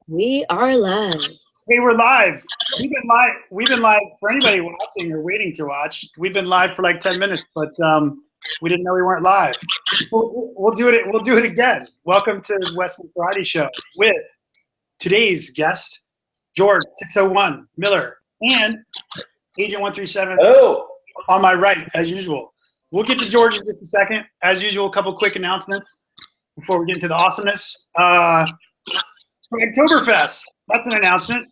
We are live. Hey, we're live. We've been live for anybody watching or waiting to watch. We've been live for like 10 minutes, but we didn't know we weren't live. We'll do it. We'll do it again. Welcome to Western Variety ShYo with today's guest, George 601 Miller and Agent 137. Oh, on my right, as usual. We'll get to George in just a second. As usual, a couple quick announcements before we get into the awesomeness. Oktoberfest. That's an announcement.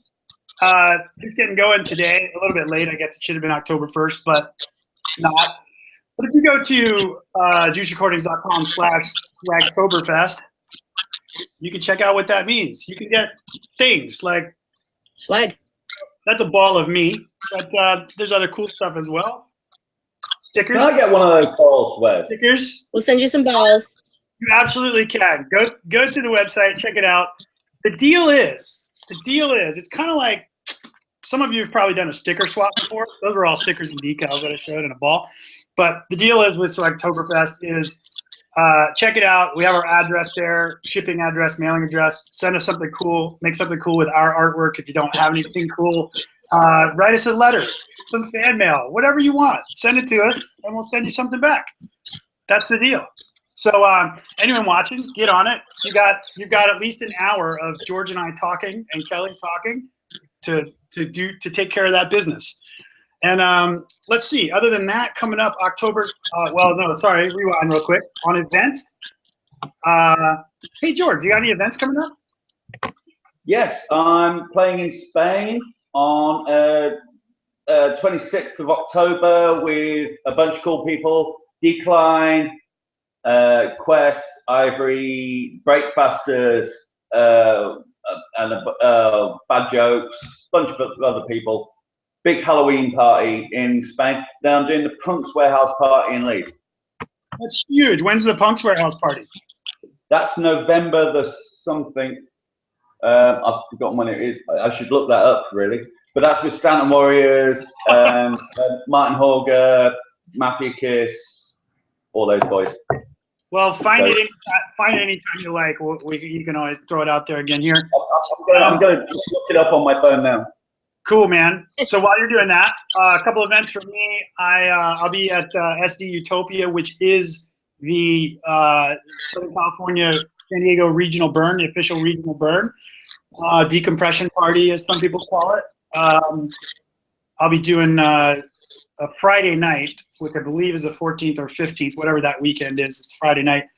Just getting going today. A little bit late. I guess it should have been October 1st, but not. But if you go to juicerecordings.com/Swagtoberfest, you can check out what that means. You can get things like Swag. that's a ball of me, but there's other cool stuff as well. Stickers. can I get one of those balls, Wes? Stickers. We'll send you some balls. You absolutely can. Go to the website, check it out. The deal is, it's kind of like, some of you have probably done a sticker swap before. Those are all stickers and decals that I showed in a ball. But the deal is with Swagtoberfest is, check it out. We have our address there, shipping address, mailing address. Send us something cool. Make something cool with our artwork. If you don't have anything cool, write us a letter, some fan mail, whatever you want. Send it to us, and we'll send you something back. To the deal. So anyone watching, get on it. You've got at least an hour of George and I talking and Kelly talking to take care of that business. And let's see. Other than that, coming up October. Rewind real quick on events. Hey George, you got any events coming up? Yes, I'm playing in Spain on 26th of October with a bunch of cool people. Decline, Quest, Ivory, Breakfasters, and Bad Jokes, bunch of other people. Big Halloween party in Spain. Then I'm doing the Punks Warehouse party in Leeds. That's huge. When's the Punks Warehouse party? That's November the something. I've forgotten when it is. I should look that up, really. But that's with Stanton Warriors, Martin Horger, Mafia Kiss, all those boys. Well, find it anytime you like. You can always throw it out there again here. I'm going to look it up on my phone now. Cool, man. So while you're doing that, a couple events for me. I'll be at SD Utopia, which is the Southern California San Diego Regional Burn, the official regional burn. Decompression party, as some people call it. I'll be doing a Friday night, which I believe is the 14th or 15th, whatever that weekend is. It's Friday night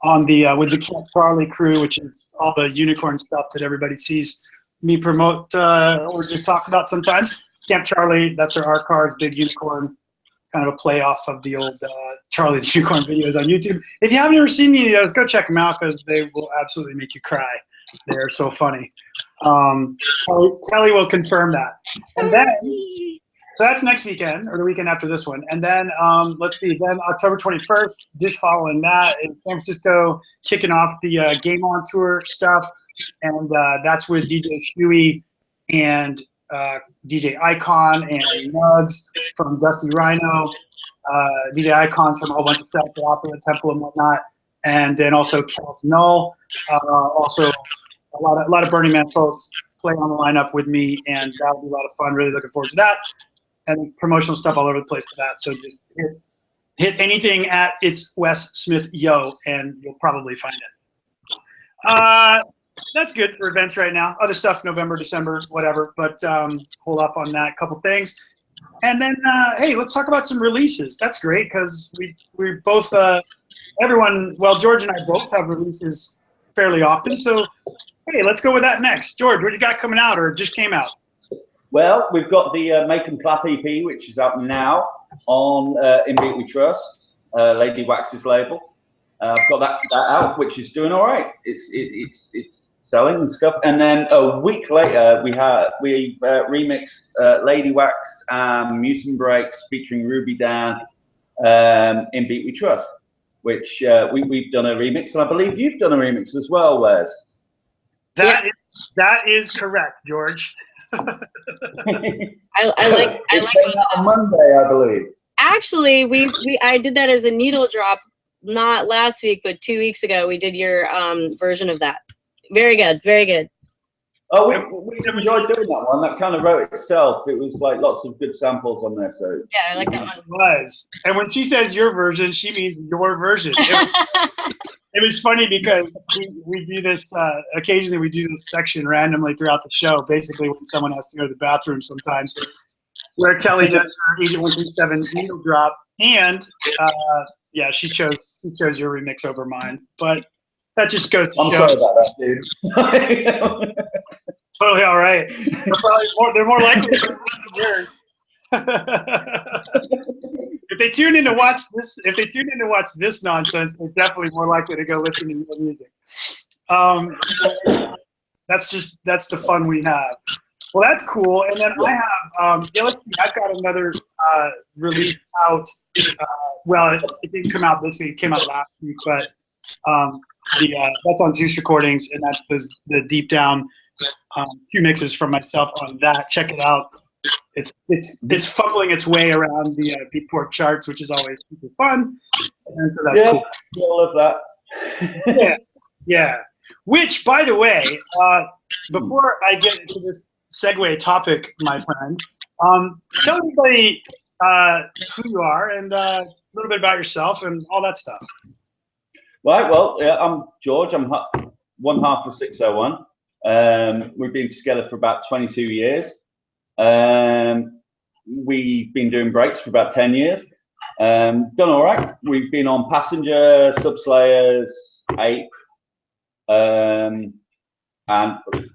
on the with the Camp Charlie crew, which is all the unicorn stuff that everybody sees me promote or just talk about sometimes. Camp Charlie, that's our art cars, big unicorn, kind of a play off of the old Charlie the Unicorn videos on YouTube. If you haven't ever seen any of those, go check them out because they will absolutely make you cry. They're so funny. Kelly will confirm that. And then, so that's next weekend or the weekend after this one. And then let's see, then October 21st, just following that in San Francisco, kicking off the Game On Tour stuff. And that's with DJ ShYo and DJ Icon and Nubs from Dusty Rhino, DJ Icons from a whole bunch of stuff, the Opera Temple and whatnot, and then also Kelt Null. Also, a lot of Burning Man folks play on the lineup with me, and that'll be a lot of fun. Really looking forward to that, and promotional stuff all over the place for that. So just hit anything at It's Wes Smith Yo, and you'll probably find it. That's good for events right now. Other stuff, November, December, whatever. But hold off on that. Couple things, and then hey, let's talk about some releases. That's great because we both everyone. Well, George and I both have releases fairly often. So hey, let's go with that next. George, what you got coming out or just came out? Well, we've got the Make 'em Clap EP, which is out now on In Beat We Trust, Lady Wax's label. I've got that out, which is doing all right. It's selling and stuff. And then a week later, we remixed Lady Wax and Mutant Breaks featuring Ruby Dan In Beat We Trust, which we've done a remix, and I believe you've done a remix as well, Wes. That is correct, George. I like on Monday, I believe. Actually, I did that as a needle drop, not last week, but 2 weeks ago. We did your version of that. Very good, very good. Oh, we enjoyed doing that one. That kind of wrote itself. It was like lots of good samples on there. So Yeah, I like that one. It was. And when she says your version, she means your version. It was funny because we do this, occasionally we do this section randomly throughout the show, basically when someone has to go to the bathroom sometimes, where Kelly does her Agent 137 needle drop. And yeah, she chose your remix over mine. But that just goes to I'm show. sorry about that, dude. Totally all right. They're more likely to listen to yours. If they tune in to watch this nonsense, they're definitely more likely to go listen to your music. That's the fun we have. Well, that's cool. And then I have let's see, I've got another release out. Well, it didn't come out this week. It came out last week, but that's on Juice Recordings, and that's the Deep Down few mixes from myself on that. Check it out. It's fumbling its way around the Beatport charts, which is always super fun. And so that's cool. All of that. Yeah. Which, by the way, before I get into this segue topic, my friend, tell everybody who you are and a little bit about yourself and all that stuff. Right. Well, I'm George. I'm one half of 601. We've been together for about 22 years. We've been doing breaks for about 10 years. Done all right. We've been on Passenger, Slayers, Ape, and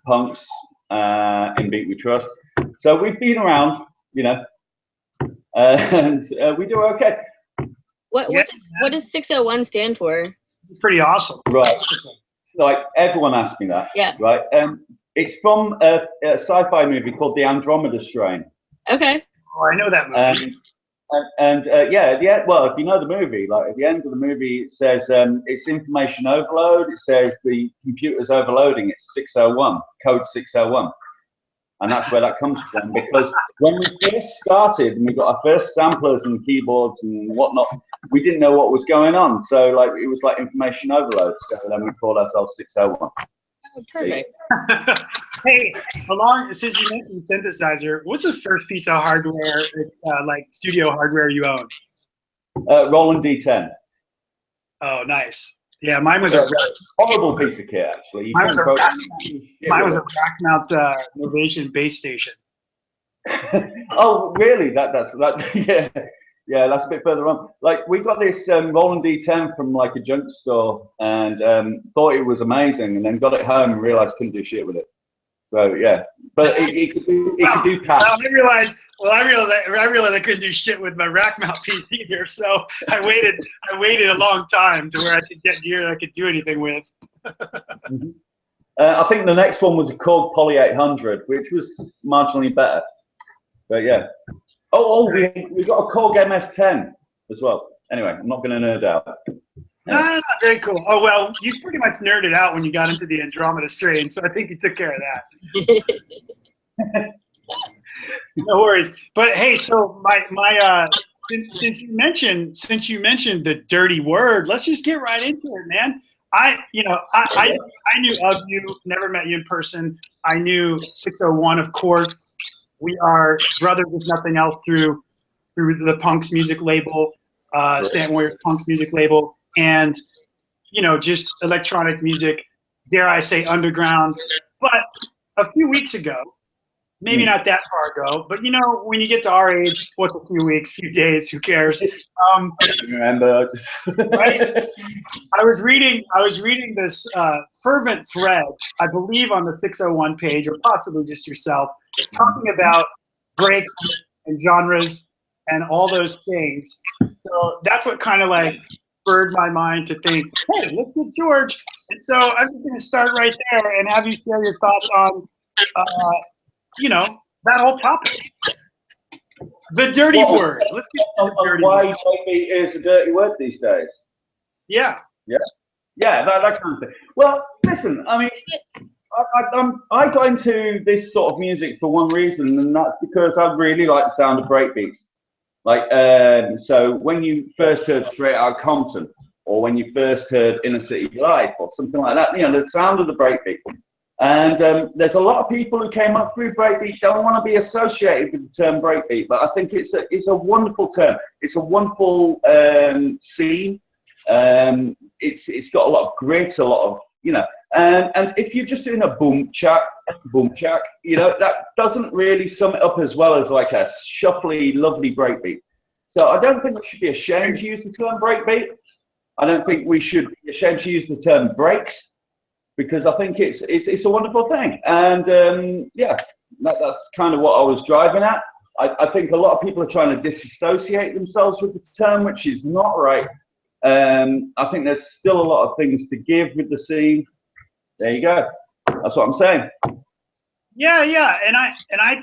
Punks in Beat We Trust. So we've been around, and we do okay. What does 601 stand for? Pretty awesome. Right. Like everyone asks me that. Yeah. Right. It's from a sci-fi movie called The Andromeda Strain. Okay. Oh, I know that movie. Yeah. Well, if you know the movie, like at the end of the movie, it says it's information overload. It says the computer's overloading. It's 601, code 601. And that's where that comes from, because when we first started and we got our first samplers and keyboards and whatnot, we didn't know what was going on. So like it was like information overload. So then we called ourselves 601. Oh, perfect. Hey, since you mentioned synthesizer, what's the first piece of hardware, like studio hardware, you own? Roland D10. Oh, nice. Yeah, mine was a horrible piece of kit, actually. Mine was a rack mount Novation base station. Oh, really? That's yeah. That's a bit further on. Like we got this Roland D10 from like a junk store and thought it was amazing, and then got it home and realized couldn't do shit with it. So yeah, but it could do tasks. I realized I couldn't do shit with my rack mount piece either. So I waited a long time to where I could get gear that I could do anything with. I think the next one was a Korg Poly 800, which was marginally better. But yeah. We got a Korg MS-10 as well. Anyway, I'm not going to nerd out. No, very cool. Oh, well, you pretty much nerded out when you got into the Andromeda Strain, so I think you took care of that. No worries. But hey, so since you mentioned the dirty word, let's just get right into it, man. I knew of you, never met you in person. I knew 601, of course. We are brothers, if nothing else, through the Punks music label, Stanton Warriors Punks music label. And, just electronic music, dare I say underground. But a few weeks ago, maybe not that far ago, but when you get to our age, what's a few weeks, few days, who cares? Right? I was reading this fervent thread, I believe on the 601 page, or possibly just yourself, talking about breaks and genres and all those things. So that's what kind of like spurred my mind to think, hey, let's get George. And so I'm just going to start right there and have you share your thoughts on, that whole topic. The dirty word. Let's get to the dirty why word. maybe is a dirty word these days? Yeah. Yeah. Yeah, that kind of thing. Well, listen, I mean, I got into this sort of music for one reason, and that's because I really like the sound of breakbeats. Like, so when you first heard Straight Outta Compton, or when you first heard Inner City Life, or something like that, the sound of the breakbeat. And there's a lot of people who came up through breakbeat don't want to be associated with the term breakbeat, but I think it's a wonderful term. It's a wonderful scene. It's got a lot of grit, a lot of, you know, and if you're just doing a boom chak, you know, that doesn't really sum it up as well as like a shuffly, lovely breakbeat. So I don't think we should be ashamed to use the term breakbeat. I don't think we should be ashamed to use the term breaks, because I think it's a wonderful thing. And yeah, that's kind of what I was driving at. I think a lot of people are trying to disassociate themselves with the term, which is not right. I think there's still a lot of things to give with the scene. There you go. That's what I'm saying. Yeah, and I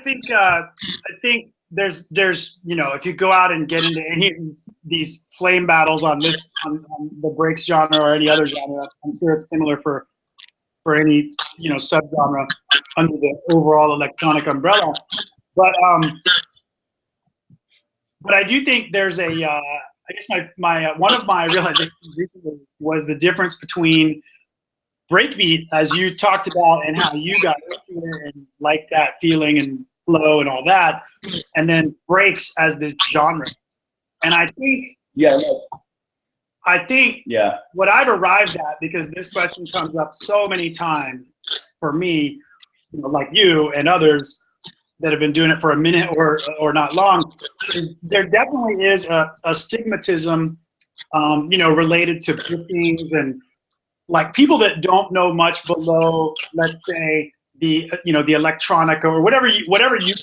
think there's you know, if you go out and get into any of these flame battles on the breaks genre or any other genre, I'm sure it's similar for any, you know, subgenre under the overall electronic umbrella. But I do think there's a I guess my one of my realizations recently was the difference between breakbeat, as you talked about, and how you got into it and like that feeling and flow and all that, and then breaks as this genre. And I think what I've arrived at, because this question comes up so many times for me, you know, like you and others that have been doing it for a minute or not long, is there definitely is a stigmatism, you know, related to bookings and like people that don't know much below, let's say, the, you know, the electronic or whatever you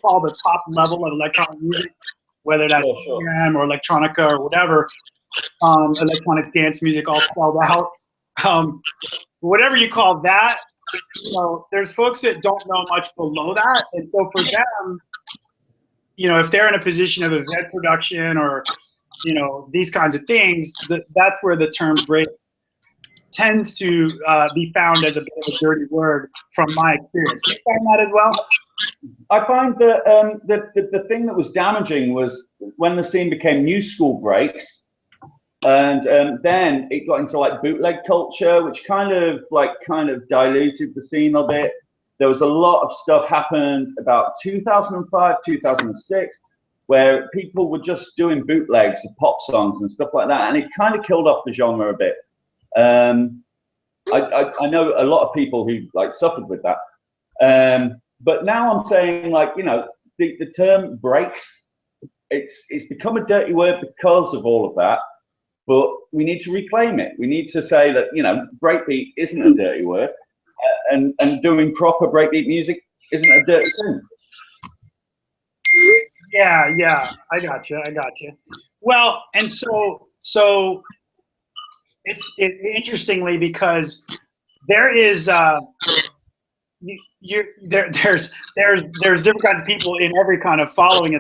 call the top level of electronic music, whether that's EDM or electronica or whatever, electronic dance music all spelled out, whatever you call that, you know, there's folks that don't know much below that, and so for them, you know, if they're in a position of event production or, you know, these kinds of things, that's where the term break tends to be found as a bit of a dirty word from my experience. Do you find that as well? I find that the thing that was damaging was when the scene became new school breaks, and then it got into like bootleg culture, which kind of diluted the scene a bit. There was a lot of stuff happened about 2005, 2006, where people were just doing bootlegs of pop songs and stuff like that, and it kind of killed off the genre a bit. I know a lot of people who like suffered with that, but now I'm saying, like, you know, the term breaks, it's become a dirty word because of all of that, but we need to reclaim it. We need to say that, you know, breakbeat isn't a dirty word, and doing proper breakbeat music isn't a dirty thing. Yeah, I got you. Well, and so it's interestingly, because there is there's different kinds of people in every kind of following.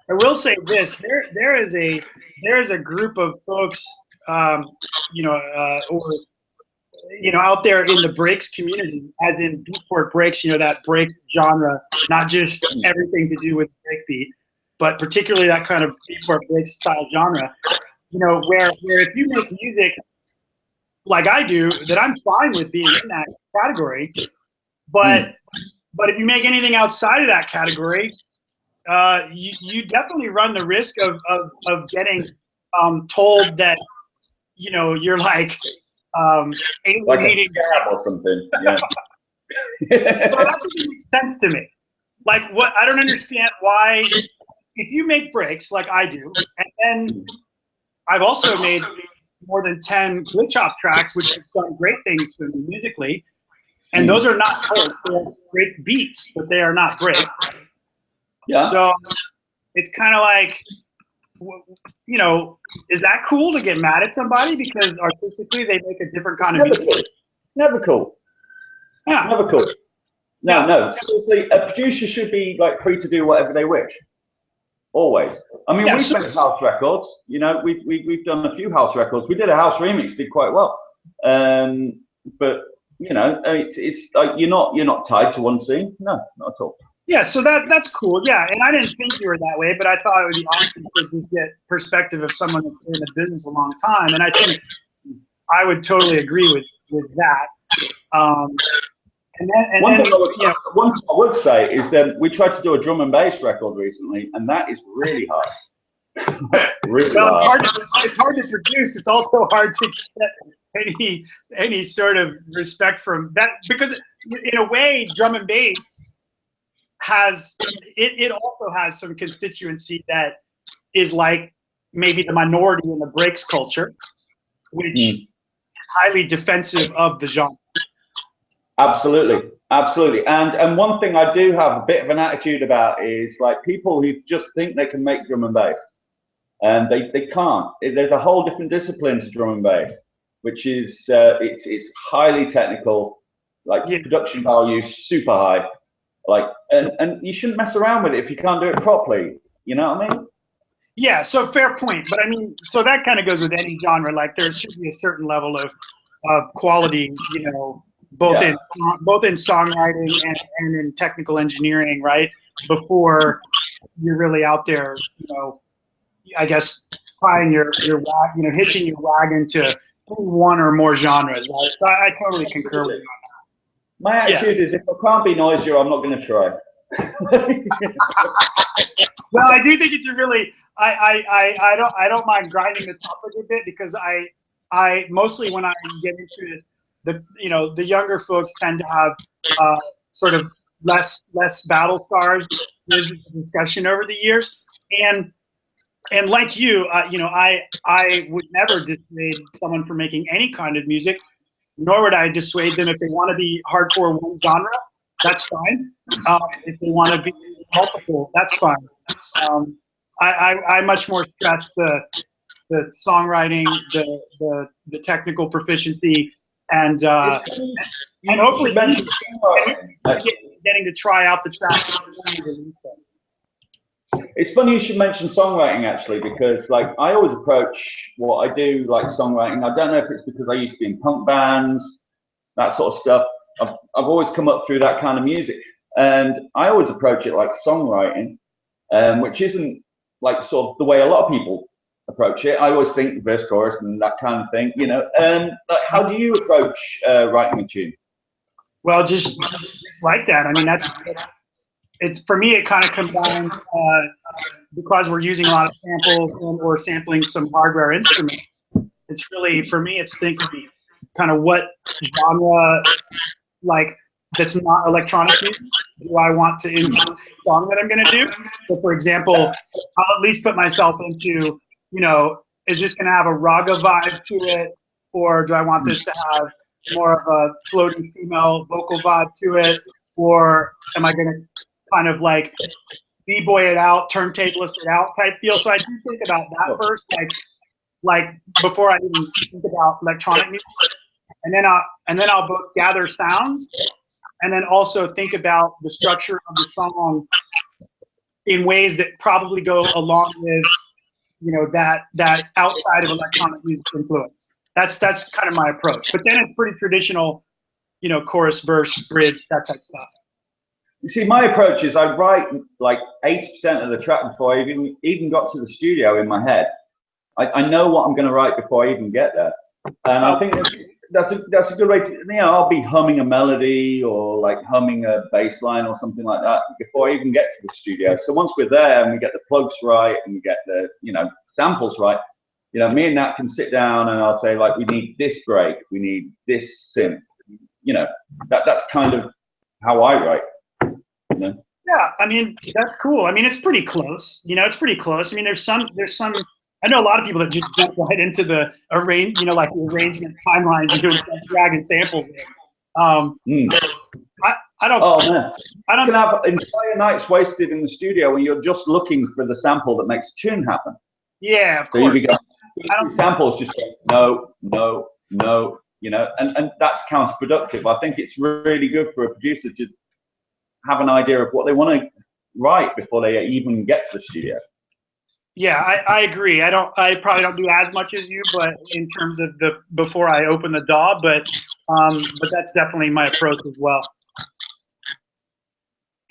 I will say this: there is a group of folks, you know, or you know, out there in the breaks community, as in beatport breaks, you know, that breaks genre, not just everything to do with breakbeat, but particularly that kind of beatport breaks style genre. You know, where if you make music like I do, that I'm fine with being in that category, but if you make anything outside of that category, you definitely run the risk of getting told that, you know, you're like alienating, like a scab or something. Yeah. So that doesn't make sense to me. Like, what, I don't understand why, if you make breaks like I do, and then I've also made more than 10 glitch hop tracks, which have done great things for me musically, and those are not breaks. They're great beats, but they are not breaks. Yeah. So it's kind of like, you know, is that cool to get mad at somebody because artistically they make a different kind of music? Never cool. Yeah. Never cool. No. Seriously, a producer should be like free to do whatever they wish. Always. I mean, we've made house records. You know, we've done a few house records. We did a house remix, did quite well. But you know, it's like you're not tied to one scene. No, not at all. Yeah, so that's cool. Yeah, and I didn't think you were that way, but I thought it would be awesome to just get perspective of someone that's been in the business a long time, and I think I would totally agree with that. And One thing I would say is we tried to do a drum and bass record recently, and that is really hard. Really hard. It's hard to produce. It's also hard to get any sort of respect from that, because in a way, drum and bass has it also has some constituency that is like maybe the minority in the breaks culture, which is highly defensive of the genre. Absolutely, absolutely. And one thing I do have a bit of an attitude about is like people who just think they can make drum and bass, and they can't. There's a whole different discipline to drum and bass, which is it's highly technical, like production value super high, like and you shouldn't mess around with it if you can't do it properly. You know what I mean? Yeah, so fair point. But I mean, so that kind of goes with any genre. Like there should be a certain level of quality, you know, both in songwriting and in technical engineering, right? Before you're really out there, you know, I guess hitching your wagon to one or more genres, right? So I totally concur with you on that. My attitude is, if I can't be noisier, I'm not going to try. Well, I do think it's a really I don't mind grinding the topic a bit, because I mostly, when I get into it, the younger folks tend to have sort of less battle scars. There's a discussion over the years, and like you, I would never dissuade someone from making any kind of music, nor would I dissuade them if they want to be hardcore one genre. That's fine. If they want to be multiple, that's fine. I much more stress the songwriting, the technical proficiency, and hopefully getting to try out the tracks. It's funny you should mention songwriting, actually, because like I always approach what I do like songwriting. I don't know if it's because I used to be in punk bands, that sort of stuff. I've always come up through that kind of music, and I always approach it like songwriting, which isn't like sort of the way a lot of people approach it. I always think verse, chorus, and that kind of thing, you know. Like, how do you approach writing a tune? Well, just like that. I mean, it's for me. It kind of combines because we're using a lot of samples or sampling some hardware instruments. It's really, for me, it's thinking kind of what genre, like, that's not electronic music, do I want to influence the song that I'm going to do? So, for example, I'll at least put myself into, is this going to have a raga vibe to it, or do I want this to have more of a floating female vocal vibe to it, or am I going to kind of like b-boy it out, turntablist it out type feel? So I do think about that first, like before I even think about electronic music, and then I'll both gather sounds and then also think about the structure of the song in ways that probably go along with, that outside of electronic music influence. That's kind of my approach. But then it's pretty traditional, chorus, verse, bridge, that type of stuff. You see, my approach is I write like 80% of the track before I even got to the studio in my head. I know what I'm going to write before I even get there, and I think that's a good way to, I'll be humming a melody or like humming a bass line or something like that before I even get to the studio. So once we're there and we get the plugs right and we get the samples right, me and Nat can sit down and I'll say, like, we need this break, we need this synth. That's kind of how I write. Yeah, I mean, that's cool. I mean, it's pretty close. It's pretty close. I mean, there's some. I know a lot of people that just jump right into the like the arrangement timeline, dragging samples in. I don't. Oh man, I don't. You can have entire nights wasted in the studio when you're just looking for the sample that makes a tune happen. Yeah, of course. So you go, samples just go, no, and that's counterproductive. I think it's really good for a producer to have an idea of what they want to write before they even get to the studio. Yeah, I agree. I probably don't do as much as you, but in terms of before I open the DAW, but that's definitely my approach as well.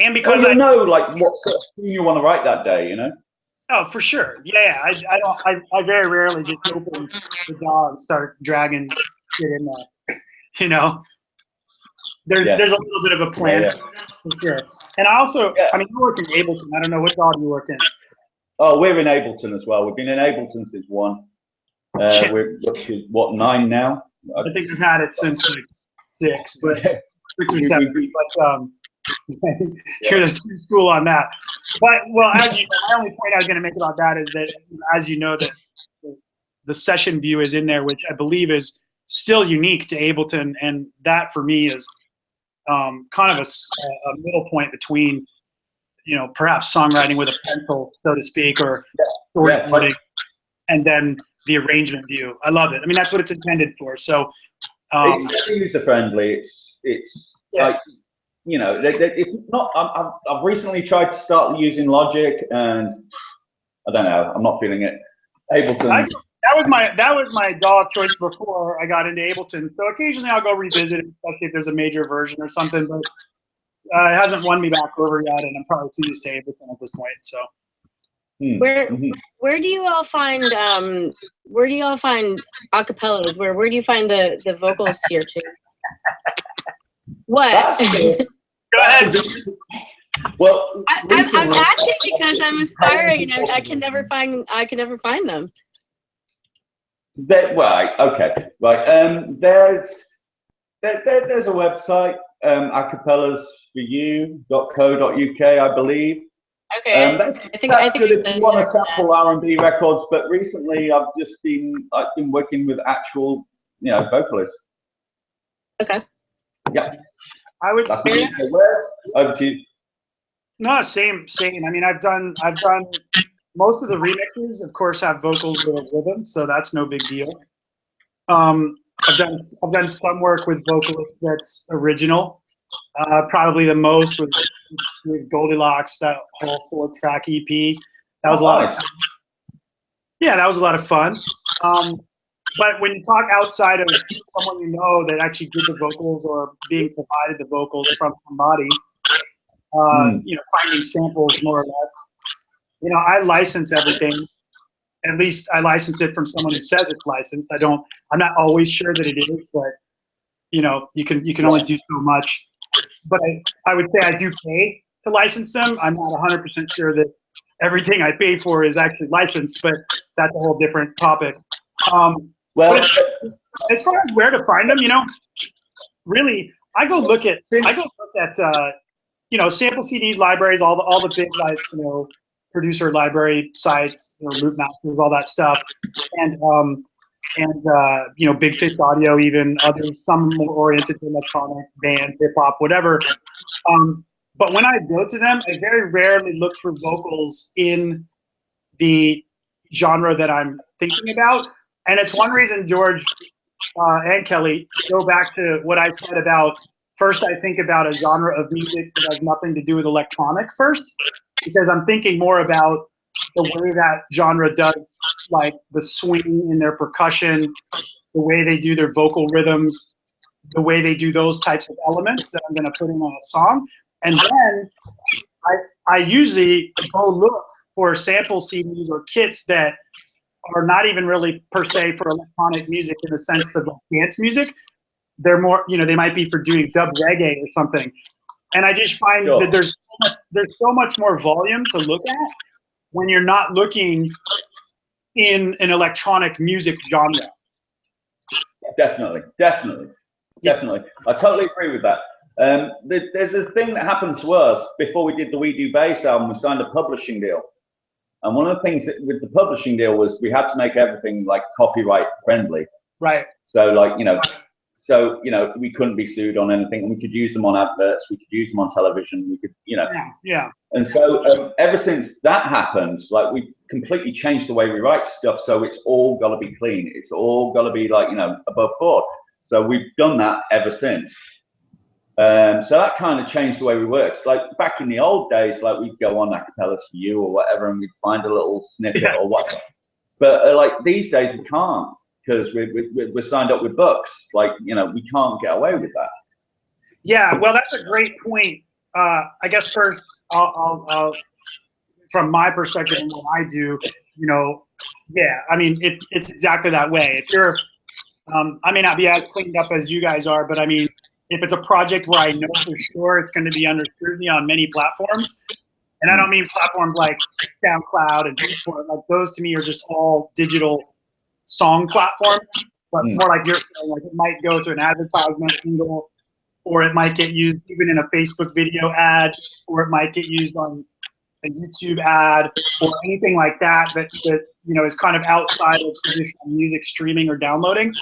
And because I know like what sort of tune you want to write that day, Oh, for sure. Yeah, I very rarely just open the DAW and start dragging shit in there, there's Yeah. a little bit of a plan for sure. And I also, I mean, you work in Ableton. I don't know what dog you work in. Oh, we're in Ableton as well. We've been in Ableton since 1. We're up to what, 9 now? I think we've had it since like 6, but 6 or 7. But sure, there's too school on that. But well, as you, my only point I was going to make about that is that, as you know, that the session view is in there, which I believe is still unique to Ableton, and that for me is kind of a middle point between, you know, perhaps songwriting with a pencil, so to speak, or storyboarding, and then the arrangement view. I love it. I mean, that's what it's intended for. So it's user friendly. It's like, you know, it's not. I've recently tried to start using Logic, and I don't know. I'm not feeling it. Ableton. That was my dog choice before I got into Ableton. So occasionally I'll go revisit it, especially if there's a major version or something. But it hasn't won me back over yet, and I'm probably too used to Ableton at this point. So where do you all find acapellas? Where do you find the vocals to your tune? What? Go ahead. Well, I'm asking because I'm aspiring and I can never find them. There's a website, acapellasforyou.co.uk, I believe. Okay. I think good if you want to sample R&B records, but recently I've been working with actual, you know, vocalists. Okay. Yeah. I would say over to you. No, same. I mean, I've done most of the remixes, of course, have vocals with rhythm, so that's no big deal. I've done some work with vocalists that's original. Probably the most with Goldilocks, that whole 4-track EP. That was a lot of fun. Yeah, that was a lot of fun. But when you talk outside of someone you know that actually did the vocals or being provided the vocals from somebody, you know, finding samples more or less. You know, I license everything. At least I license it from someone who says it's licensed. I'm not always sure that it is, but you know, you can only do so much. But I would say I do pay to license them. I'm not 100% sure that everything I pay for is actually licensed, but that's a whole different topic. Well, as far as where to find them, you know, really, I go look at you know, sample CDs, libraries, all the big, like, you know, producer library sites, you know, Loop Masters, all that stuff, and you know, Big Fish Audio, even others, some more oriented to electronic bands, hip hop, whatever. But when I go to them, I very rarely look for vocals in the genre that I'm thinking about. And it's one reason, George and Kelly, to go back to what I said about, first I think about a genre of music that has nothing to do with electronic first, because I'm thinking more about the way that genre does, like the swing in their percussion, the way they do their vocal rhythms, the way they do those types of elements that I'm going to put in on a song. And then I usually go look for sample CDs or kits that are not even really per se for electronic music in the sense of like dance music. They're more, you know, they might be for doing dub reggae or something. And I just find that there's so much more volume to look at when you're not looking in an electronic music genre. Definitely. I totally agree with that. There's a thing that happened to us before we did the We Do Bass album. We signed a publishing deal. And one of the things with the publishing deal was we had to make everything like copyright friendly. Right. So like, you know, we couldn't be sued on anything. We could use them on adverts. We could use them on television. We could, you know. Yeah. And so ever since that happened, like we completely changed the way we write stuff. So it's all got to be clean. It's all got to be like, you know, above board. So we've done that ever since. So that kind of changed the way we worked. Like back in the old days, like we'd go on Acapellas for You or whatever, and we'd find a little snippet or whatever. But like these days we can't, because we're signed up with books. Like, you know, we can't get away with that. Yeah, well, that's a great point. I guess first, I'll from my perspective and what I do, you know, yeah, I mean, it's exactly that way. If you're, I may not be as cleaned up as you guys are, but I mean, if it's a project where I know for sure it's going to be under scrutiny on many platforms, and I don't mean platforms like SoundCloud and Beatport, like those to me are just all digital song platforms, but more like you're saying, like it might go to an advertisement angle, or it might get used even in a Facebook video ad, or it might get used on a YouTube ad, or anything like that that is kind of outside of traditional music streaming or downloading.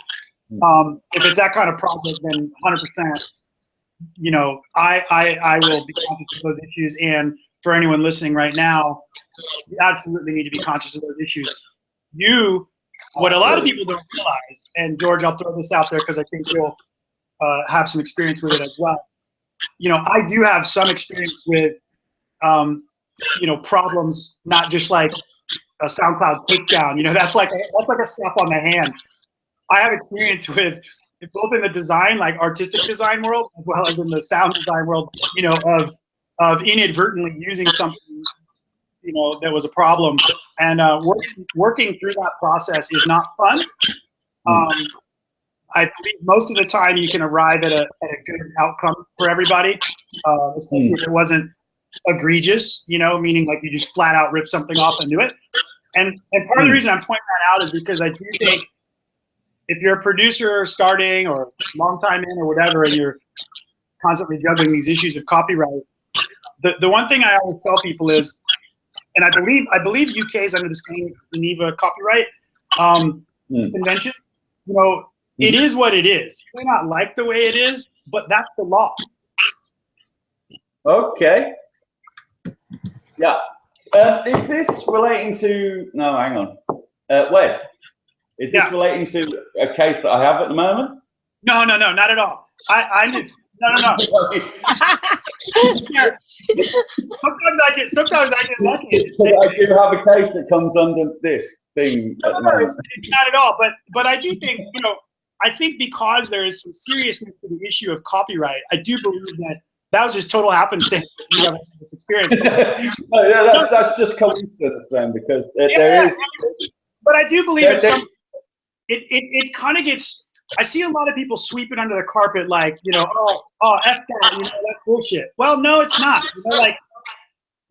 If it's that kind of project, then 100%, I will be conscious of those issues. And for anyone listening right now, you absolutely need to be conscious of those issues. What a lot of people don't realize, and George, I'll throw this out there because I think you'll have some experience with it as well. I do have some experience with, problems, not just like a SoundCloud takedown. That's like a slap on the hand. I have experience with both in the design, like artistic design world, as well as in the sound design world, of inadvertently using something, that was a problem. And working through that process is not fun. I believe most of the time you can arrive at a good outcome for everybody, especially if it wasn't egregious, meaning like you just flat out rip something off and do it. And part of the reason I'm pointing that out is because I do think if you're a producer starting or long time in or whatever, and you're constantly juggling these issues of copyright, the one thing I always tell people is, and I believe UK is under the same Geneva copyright convention. It is what it is. You may not like the way it is, but that's the law. Okay. Yeah. Is this relating to? No, hang on. Wes, is this relating to a case that I have at the moment? No, not at all. I'm just no. Sometimes I get lucky. I do have a case that comes under this thing. No, it's not at all. But I do think, I think because there is some seriousness to the issue of copyright, I do believe that was just total happenstance. You have this experience. That's just coincidence then, because there is. But I do believe it kind of gets. I see a lot of people sweep it under the carpet, like F that, that's bullshit. Well, no, it's not. Whether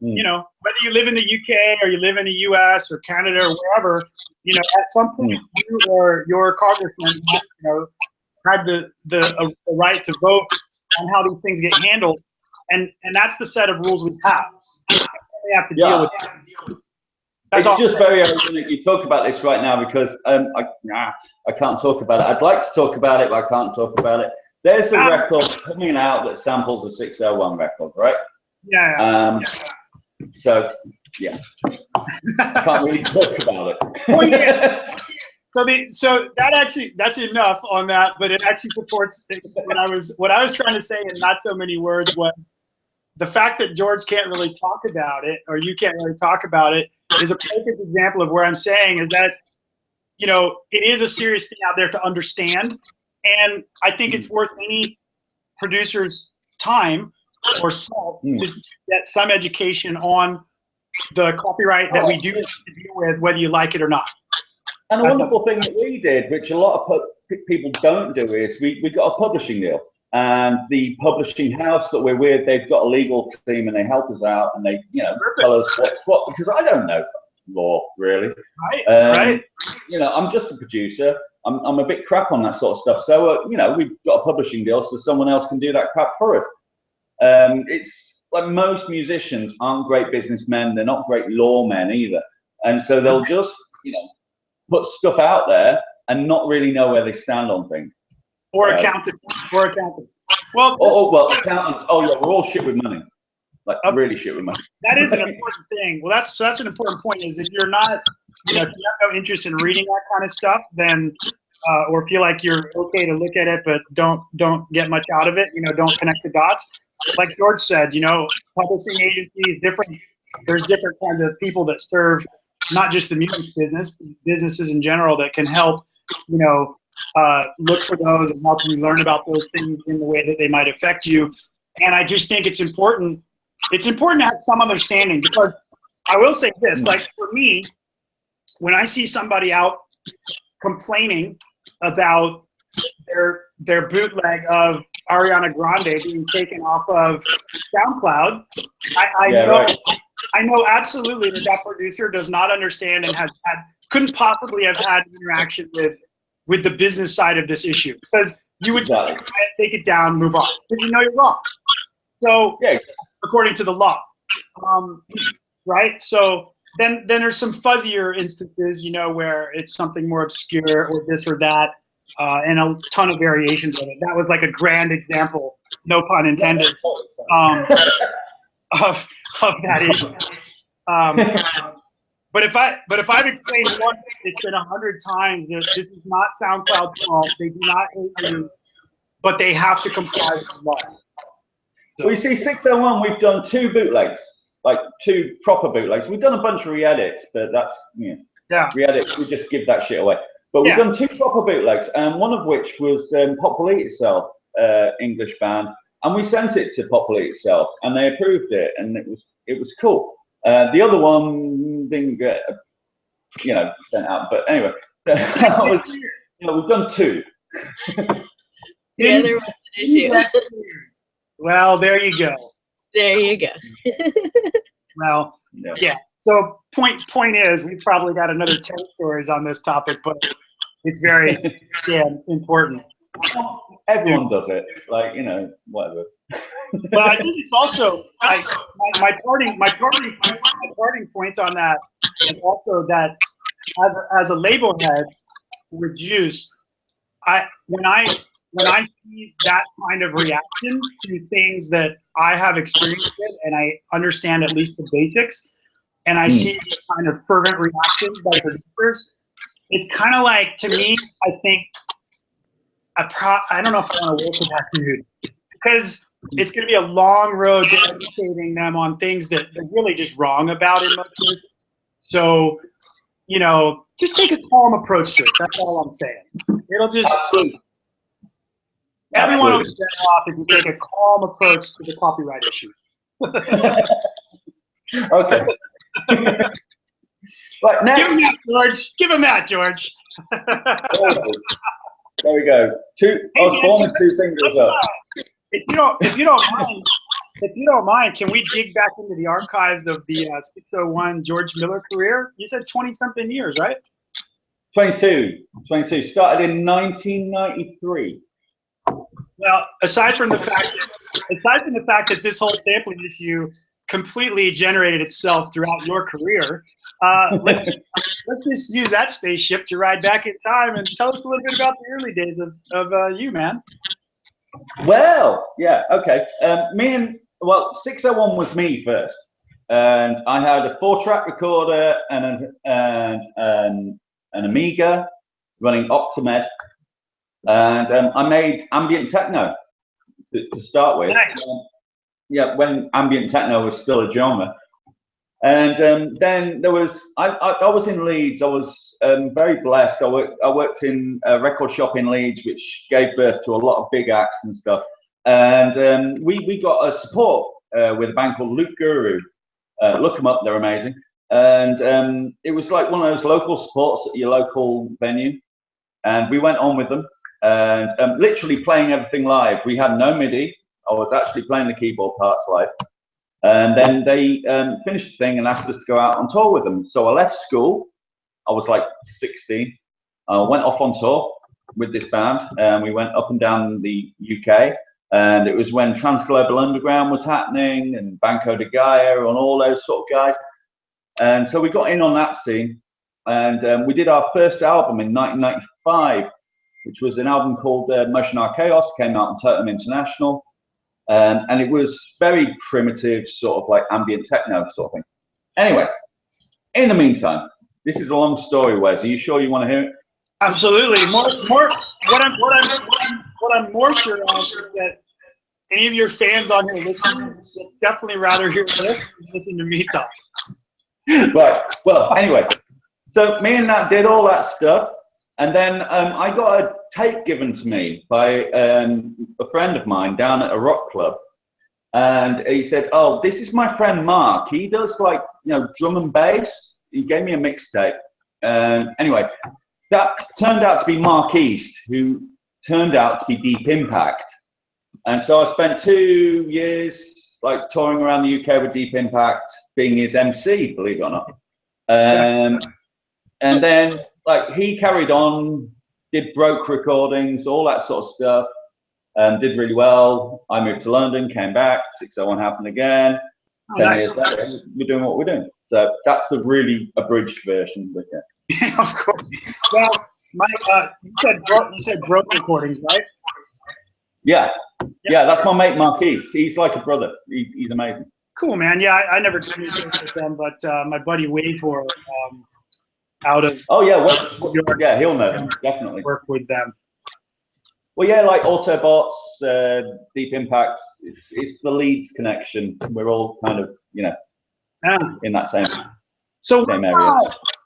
you live in the UK or you live in the US or Canada or wherever, at some point you or your congressman, had the right to vote on how these things get handled, and that's the set of rules we have. We have to deal with that. It's just very ironic you talk about this right now, because I can't talk about it. I'd like to talk about it, but I can't talk about it. There's a record coming out that samples a 601 record, right? Yeah. So, yeah. I can't really talk about it. Well, yeah. So that's enough on that, but it actually supports what I was trying to say in not so many words was the fact that George can't really talk about it, or you can't really talk about it, is a perfect example of where I'm saying is that, it is a serious thing out there to understand. And I think it's worth any producer's time or salt to get some education on the copyright that we do have to deal with, whether you like it or not. And a wonderful thing that we did, which a lot of people don't do, is we got a publishing deal. And the publishing house that we're with, they've got a legal team, and they help us out, and they, tell us what's what, because I don't know law really. Right. I'm just a producer. I'm a bit crap on that sort of stuff. So we've got a publishing deal, so someone else can do that crap for us. It's like most musicians aren't great businessmen. They're not great lawmen either, and so they'll just put stuff out there and not really know where they stand on things. Or accountants. Well, accountants. Oh yeah, we're all shit with money. Like really shit with money. That is an important thing. Well, that's an important point. Is if you're not, if you have no interest in reading that kind of stuff, then or feel like you're okay to look at it, but don't get much out of it. Don't connect the dots. Like George said, publishing agencies, there's different kinds of people that serve not just the music business, businesses in general that can help, look for those and help you learn about those things in the way that they might affect you. And I just think it's important. It's important to have some understanding, because I will say this, like for me, when I see somebody out complaining about their bootleg of Ariana Grande being taken off of SoundCloud, I Yeah, know right. I know absolutely that producer does not understand and couldn't possibly have had interaction with the business side of this issue, because you would Exactly. take it down, move on, because you know you're wrong. So Yeah, exactly. according to the law, right? So then there's some fuzzier instances, you know, where it's something more obscure or this or that, and a ton of variations of it. That was like a grand example, no pun intended, of that issue. But if I've explained once, it's been 100 times that this is not SoundCloud's fault. They do not hate you, but they have to comply with the law. So. Well, you see, 601, we've done 2 bootlegs, like 2 proper bootlegs. We've done a bunch of re-edits, but that's, you know, yeah, re-edits, we just give that shit away. But we've done 2 proper bootlegs, and one of which was Pop Polite Itself, English band, and we sent it to Pop Polite Itself, and they approved it, and it was cool. The other one didn't get, you know, sent out, but anyway, we've done 2. Yeah, there was an issue. Well, there you go. There you go. Well, yeah. So point is, we've probably got another 10 stories on this topic, but it's very important. Everyone does it, like, you know, whatever. But I think it's also like my parting point on that is also that as a label head with Juice, when I see that kind of reaction to things that I have experienced with, and I understand at least the basics, and I see this kind of fervent reactions by producers, it's kind of like, to me, I think, I don't know if I want to work with that dude, because it's going to be a long road to educating them on things that they're really just wrong about in most cases. So, you know, just take a calm approach to it. That's all I'm saying. It'll just... Everyone will be better off if you take a calm approach to the copyright issue. Okay. Right, next. Give him that, George. Give him that, George. There we go. Two fingers up. If you don't mind, can we dig back into the archives of the 601 George Miller career? You said 20-something years, right? 22. Started in 1993. Well, aside from the fact that this whole sampling issue completely generated itself throughout your career, let's just use that spaceship to ride back in time and tell us a little bit about the early days of you, man. Well, yeah, okay. 601 was me first, and I had a 4-track recorder and an Amiga running Optimed. And I made ambient techno to start with. Nice. Yeah, when ambient techno was still a genre. And then there was, I was in Leeds. I was very blessed. I worked in a record shop in Leeds, which gave birth to a lot of big acts and stuff. And we got a support with a band called Luke Guru. Look them up, they're amazing. And it was like one of those local supports at your local venue. And we went on with them. And literally playing everything live. We had no MIDI. I was actually playing the keyboard parts live. And then they finished the thing and asked us to go out on tour with them. So I left school. I was like 16. I went off on tour with this band, and we went up and down the UK. And it was when Transglobal Underground was happening, and Banco de Gaia, and all those sort of guys. And so we got in on that scene, and we did our first album in 1995. Which was an album called Motion Our Chaos, came out on Totem International. And it was very primitive, sort of like ambient techno sort of thing. Anyway, in the meantime, this is a long story, Wes. Are you sure you want to hear it? Absolutely. What I'm more sure of is that any of your fans on here listening would definitely rather hear this than listen to me talk. Right. Well, anyway, so me and Nat did all that stuff. And then I got a tape given to me by a friend of mine down at a rock club. And he said, oh, this is my friend Mark. He does like, you know, drum and bass. He gave me a mixtape. Anyway, that turned out to be Mark East, who turned out to be Deep Impact. And so I spent 2 years like touring around the UK with Deep Impact, being his MC, believe it or not. And then like he carried on, did broke recordings, all that sort of stuff, did really well. I moved to London, came back, 601 happened again. 10 years later, we're doing what we're doing. So that's the really abridged version. But Yeah, of course. Well, Mike, you said broke recordings, right? Yeah, that's my mate Marquis. He's like a brother. He's amazing. Cool, man. Yeah, I never communicated with them, but my buddy Wayfor, out of yeah, he'll know them, definitely. Work with them. Well, yeah, like Autobots, Deep Impact. It's the Leeds connection. We're all kind of in that same area.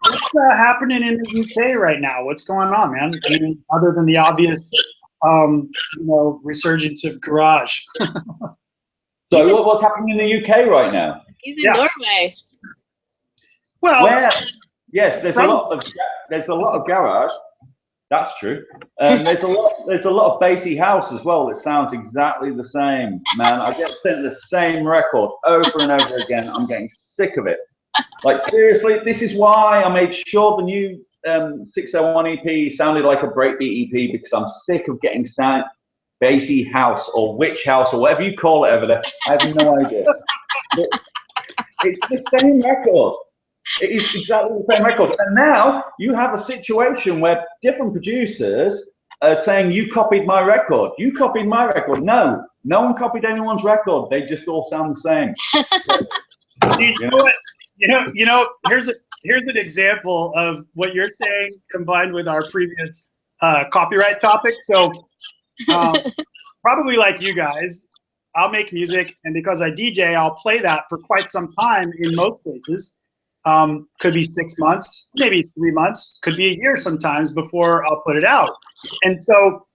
What's happening in the UK right now? What's going on, man? I mean, other than the obvious, resurgence of garage. So what's happening in the UK right now? He's in Norway. Well, yes, there's a lot of garage. That's true. There's a lot of bassy house as well that sounds exactly the same. Man, I get sent the same record over and over again. I'm getting sick of it. Like seriously, this is why I made sure the new 601 EP sounded like a breakbeat EP, because I'm sick of getting sound bassy house or witch house or whatever you call it over there. I have no idea. It's the same record. It is exactly the same record. And now you have a situation where different producers are saying, you copied my record. You copied my record. No one copied anyone's record. They just all sound the same. Here's an example of what you're saying combined with our previous copyright topic. So probably like you guys, I'll make music, and because I DJ, I'll play that for quite some time in most cases. Could be 6 months, maybe 3 months, could be a year sometimes before I'll put it out. And so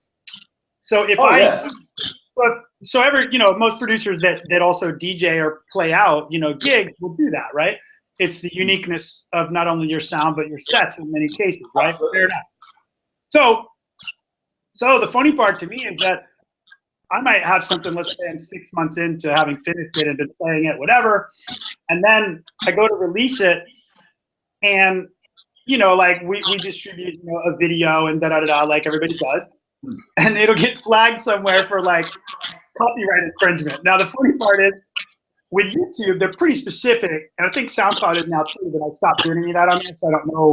most producers that also DJ or play out, gigs will do that, right? It's the uniqueness of not only your sound, but your sets in many cases, right? Fair enough. So the funny part to me is that I might have something, let's say I'm 6 months into having finished it and been playing it, whatever. And then I go to release it, and, like we distribute, a video and da-da-da-da, like everybody does. And it'll get flagged somewhere for like copyright infringement. Now, the funny part is with YouTube, they're pretty specific. And I think SoundCloud is now too, but I stopped doing any of that on there, so I don't know.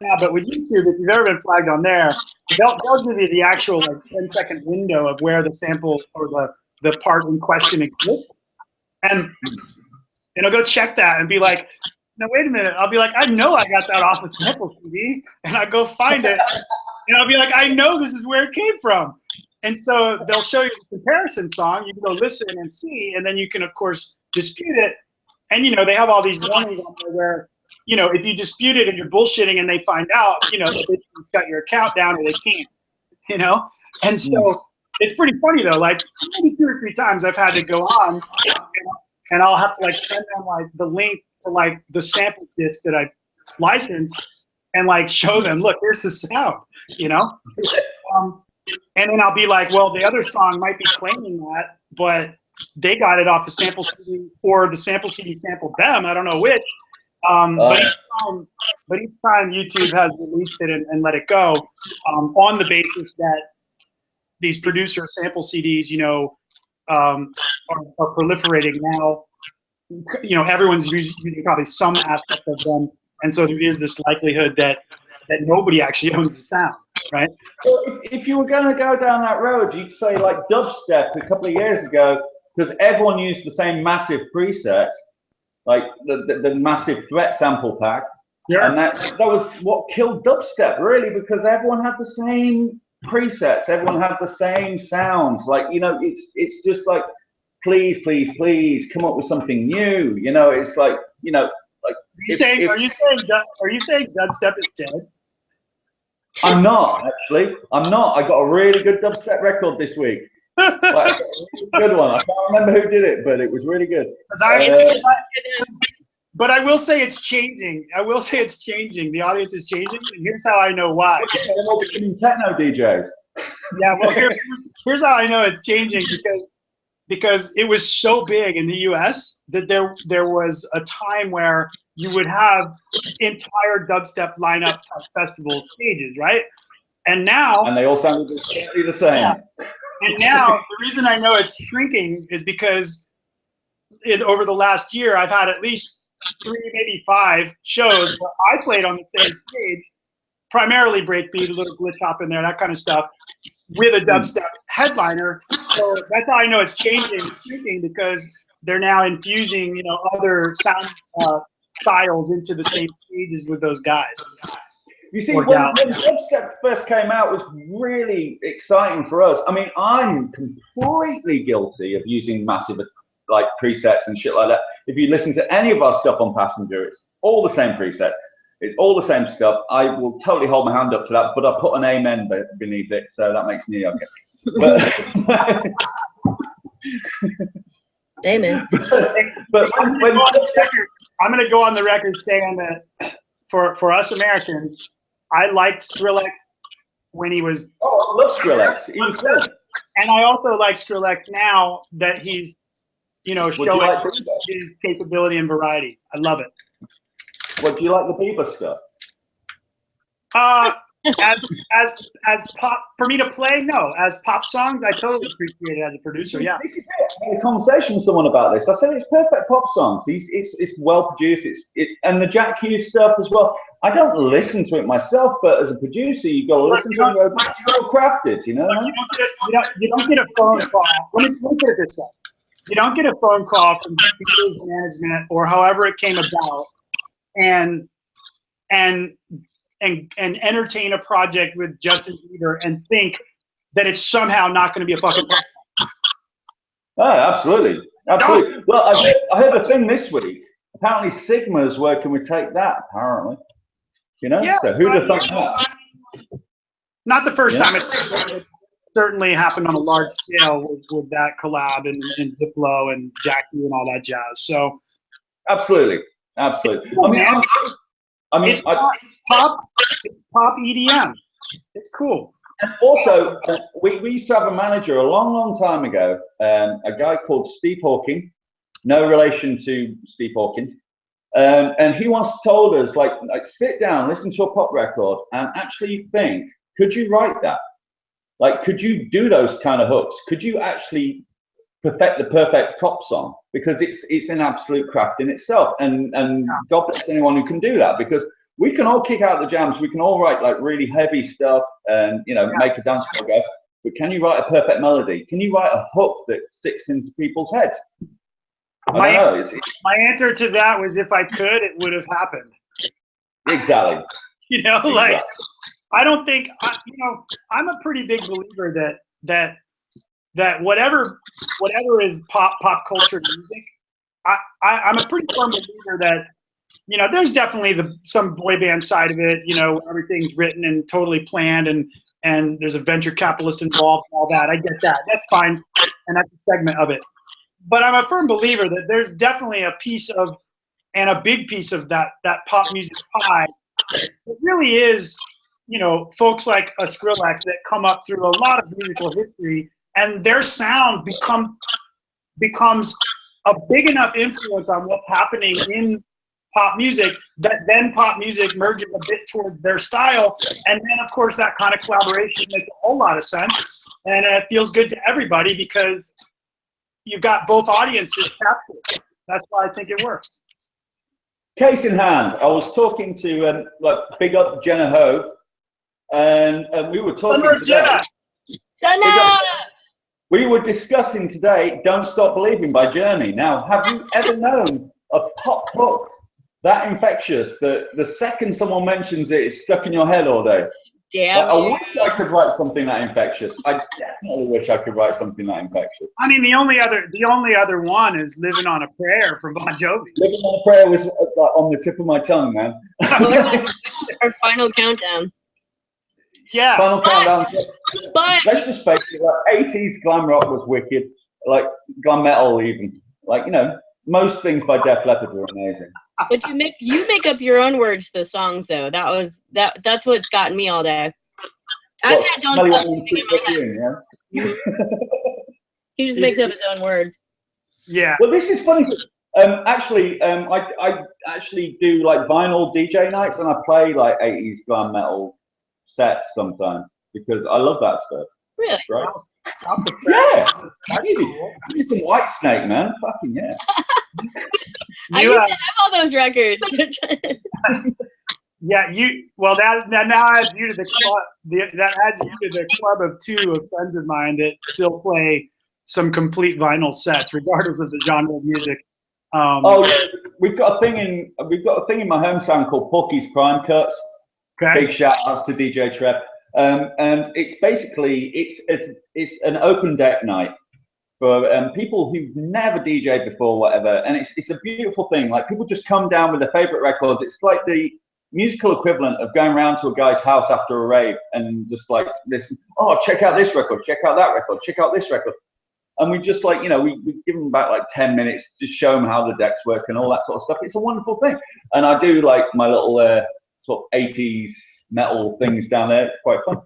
Yeah, but with YouTube, if you've ever been flagged on there, they'll give you the actual 10-second window of where the sample or the part in question exists. And I'll go check that and be like, no, wait a minute. I'll be like, I know I got that off a sample CD. And I go find it. And I'll be like, I know this is where it came from. And so they'll show you the comparison song. You can go listen and see. And then you can, of course, dispute it. And, they have all these warnings on there where, if you dispute it and you're bullshitting and they find out, they can shut your account down or they can't, And so it's pretty funny though, like maybe 2 or 3 times I've had to go on and I'll have to send them the link to the sample disc that I licensed and show them, look, here's the sound, and then I'll be like, well, the other song might be claiming that, but they got it off a sample CD or the sample CD sampled them. I don't know which. But each time YouTube has released it and let it go, on the basis that these producer sample CDs, are proliferating now. Everyone's using probably some aspect of them, and so there is this likelihood that nobody actually owns the sound, right? Well, if you were going to go down that road, you'd say like dubstep a couple of years ago, because everyone used the same massive presets. Like the massive threat sample pack, and that was what killed dubstep really, because everyone had the same presets, everyone had the same sounds. Like it's just like, please come up with something new. It's like like. Are you saying dubstep is dead? I'm not actually. I'm not. I got a really good dubstep record this week. Like, good one. I can't remember who did it, but it was really good. But I will say it's changing. The audience is changing, and here's how I know why. They're all becoming techno DJs. Yeah, well, here's how I know it's changing, because it was so big in the U.S. that there was a time where you would have entire dubstep lineup type festival stages, right? And they all sounded exactly the same. Yeah. And now the reason I know it's shrinking is because over the last year I've had at least 3, maybe 5 shows where I played on the same stage, primarily breakbeat, a little glitch hop in there, that kind of stuff, with a dubstep headliner. So that's how I know it's changing, because they're now infusing, other sound styles into the same stages with those guys. You see, when dubstep first came out, it was really exciting for us. I mean, I'm completely guilty of using massive like presets and shit like that. If you listen to any of our stuff on Passenger, it's all the same presets. It's all the same stuff. I will totally hold my hand up to that, but I put an amen beneath it, so that makes me okay. But, amen. But I'm going to go on the record saying that for us Americans, I liked Skrillex when he was. Oh, I love Skrillex. He was good. And I also like Skrillex now that he's, showing his capability and variety. I love it. What, do you like the Bieber stuff? As pop, for me to play, no. As pop songs, I totally appreciate it as a producer. Yeah. I had a conversation with someone about this. I said it's perfect pop songs. It's well produced. It's and the Jack Hughes stuff as well. I don't listen to it myself, but as a producer, you got to listen to it. It's well crafted, you know. You don't get a phone call. Let me put it this way: you don't get a phone call from management or however it came about, and entertain a project with Justin Bieber and think that it's somehow not going to be a fucking pop song. Oh, absolutely. No. Well, I heard a thing this week. Apparently, Sigma is working with Take That. Apparently, Yeah, so who'd have thought that? Not the first time. It certainly happened on a large scale with that collab and Diplo and Jackie and all that jazz. So, absolutely. Cool, it's pop EDM. It's cool. And also, we used to have a manager a long time ago, a guy called Steve Hawking, no relation to Steve Hawkins. And he once told us, like sit down, listen to a pop record, and actually think, could you write that? Like, could you do those kind of hooks? Could you actually perfect the perfect pop song? Because it's an absolute craft in itself. And God bless anyone who can do that, because we can all kick out the jams. We can all write like really heavy stuff and, make a dance floor go. But can you write a perfect melody? Can you write a hook that sticks into people's heads? My answer to that was, if I could, it would have happened. Exactly. I don't think, I'm a pretty big believer that whatever is pop culture music, I'm a pretty firm believer that, there's definitely some boy band side of it, everything's written and totally planned and there's a venture capitalist involved and all that. I get that. That's fine. And that's a segment of it. But I'm a firm believer that there's definitely a piece of, and a big piece of that pop music pie. It really is, folks like a Skrillex that come up through a lot of musical history, and their sound becomes a big enough influence on what's happening in pop music that then pop music merges a bit towards their style. And then, of course, that kind of collaboration makes a whole lot of sense. And it feels good to everybody because you've got both audiences captured. That's why I think it works. Case in hand, I was talking to big up Jenna Ho, and we were talking today. Jenna! We were discussing today "Don't Stop Believing" by Journey. Now, have you ever known a pop hook that infectious that the second someone mentions it, it's stuck in your head all day? Damn. I wish I could write something that infectious. I definitely wish I could write something that infectious. I mean, the only other one is "Living on a Prayer" from Bon Jovi. "Living on a Prayer" was on the tip of my tongue, man. Our Final Countdown. Yeah. Final Countdown. But let's just face it, 80s glam rock was wicked, like glam metal even. Most things by Def Leppard were amazing. But you make up your own words to the songs though. That's what's gotten me all day. I've had Don't smelly Stop onion Singing soup in my in, yeah? He just makes up his own words. Yeah. Well, this is funny. I actually do like vinyl DJ nights, and I play like 80s glam metal sets sometimes because I love that stuff. Really? Right? Yeah. Maybe. It's a White Snake, man. Fucking yeah. I used to have all those records. Yeah, well that now adds you to the club. That adds you to the club of two of friends of mine that still play some complete vinyl sets, regardless of the genre of music. Oh, yeah. We've got a thing in my hometown called Porky's Prime Cuts. Okay. Big shout outs to DJ Trev. And it's basically it's an open deck night for people who've never DJed before, whatever. And it's a beautiful thing. Like people just come down with their favorite records. It's like the musical equivalent of going around to a guy's house after a rave and just like this. Oh, check out this record. Check out that record. Check out this record. And we just like, we give them about like 10 minutes to show them how the decks work and all that sort of stuff. It's a wonderful thing. And I do like my little sort of 80s metal things down there. It's quite fun.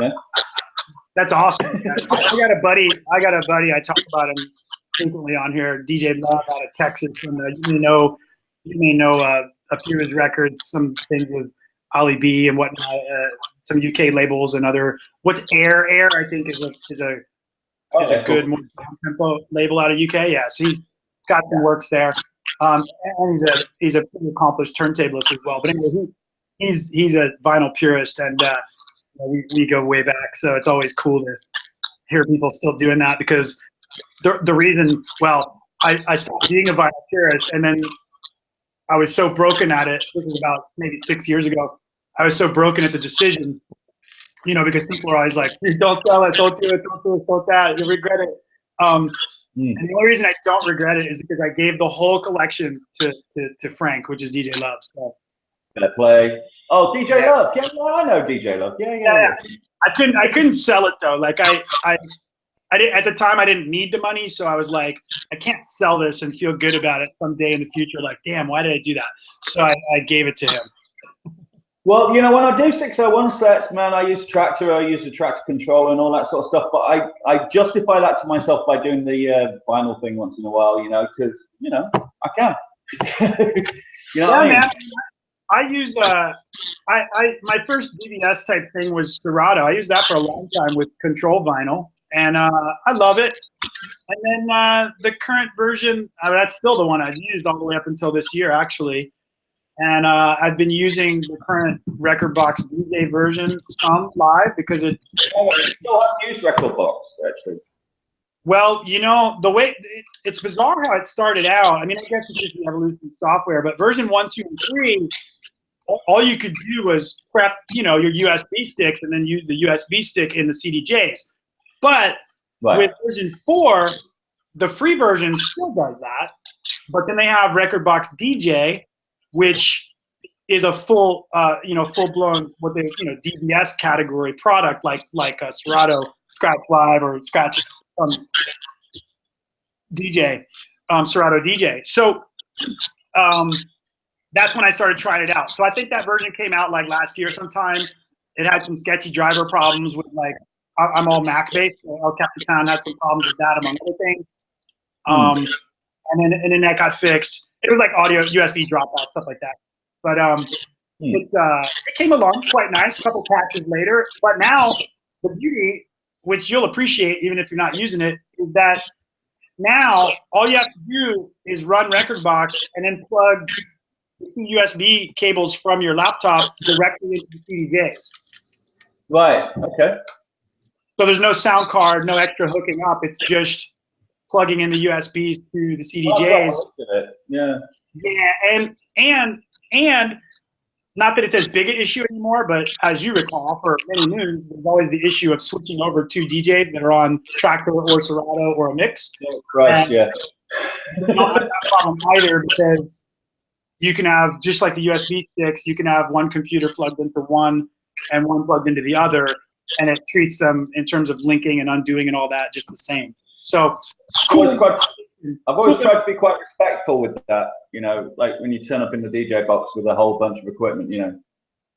Yeah. That's awesome. I got a buddy I talk about him frequently on here, DJ Love out of Texas. And you may know a few of his records, some things with Ollie B and whatnot, some UK labels and other, what's Air I think is a good more tempo label out of UK. Yeah, so he's got some works there. And he's a pretty accomplished turntablist as well. But anyway, he's a vinyl purist, and we go way back. So it's always cool to hear people still doing that, because the reason, I stopped being a vinyl purist, and then I was so broken at it. This is about maybe 6 years ago. I was so broken at the decision, because people are always like, don't sell it, don't do it, don't do this, don't that, you'll regret it. And the only reason I don't regret it is because I gave the whole collection to Frank, which is DJ Love. So. Gonna play. Oh, DJ Love. Yeah, I know DJ Love. Yeah. I couldn't sell it though. Like I did, at the time I didn't need the money, so I was like, I can't sell this and feel good about it someday in the future. Like, damn, why did I do that? So I gave it to him. Well, when I do 601 sets, man, I use Tractor, I use the Tractor controller and all that sort of stuff. But I justify that to myself by doing the vinyl thing once in a while, because I can. What I mean? Man. I use my first DVS type thing was Serato. I used that for a long time with control vinyl, and I love it. And then the current version, that's still the one I've used all the way up until this year, actually. And I've been using the current Record Box DJ version some live because it. Oh, I still haven't used Record Box actually. Well, the way it's bizarre how it started out. I mean, I guess it's just the evolution of software, but version 1, 2, and 3, all you could do was prep, your USB sticks and then use the USB stick in the CDJs. But with version 4, the free version still does that, but then they have Record Box DJ, which is a full blown DVS category product like a Serato Scratch Live or Scratch DJ, Serato DJ. So that's when I started trying it out. So I think that version came out like last year sometime. It had some sketchy driver problems with I'm all Mac based. So El Capitan had some problems with that among other things. And then that got fixed. It was like audio USB dropout, stuff like that. But it came along quite nice. A couple patches later. But now the beauty, which you'll appreciate even if you're not using it, is that now all you have to do is run Record Box and then plug the 2 USB cables from your laptop directly into the CDJs. Right. Okay. So there's no sound card, no extra hooking up. It's just plugging in the USBs to the CDJs. Yeah. Yeah, and not that it's as big an issue anymore, but as you recall, for many moons, there's always the issue of switching over to DJs that are on Tractor or Serato or a mix. Right, yeah. You don't have that problem either, because you can have, just like the USB sticks, you can have one computer plugged into one and one plugged into the other, and it treats them in terms of linking and undoing and all that just the same. So cool. I've always tried to be quite respectful with that, like when you turn up in the DJ box with a whole bunch of equipment,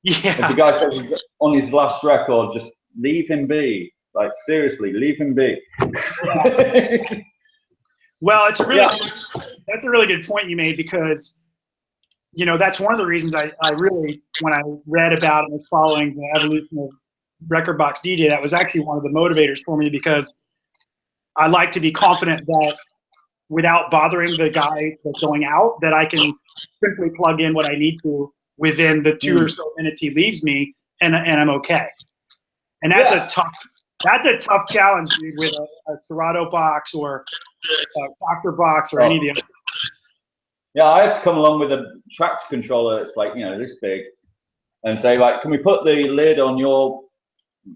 Yeah. If the guy says he's on his last record, just leave him be. Like, seriously, leave him be. Well, that's a really good point you made, because, you know, that's one of the reasons I really, when I read about and was following the evolution of record box DJ, that was actually one of the motivators for me, because I like to be confident that without bothering the guy that's going out, that I can simply plug in what I need to within the 2 or so minutes he leaves me, and I'm okay. And that's a tough challenge, dude, with a Serato box or a Doctor box or any of the other. Yeah, I have to come along with a tractor controller that's like, you know, this big, and say, like, can we put the lid on your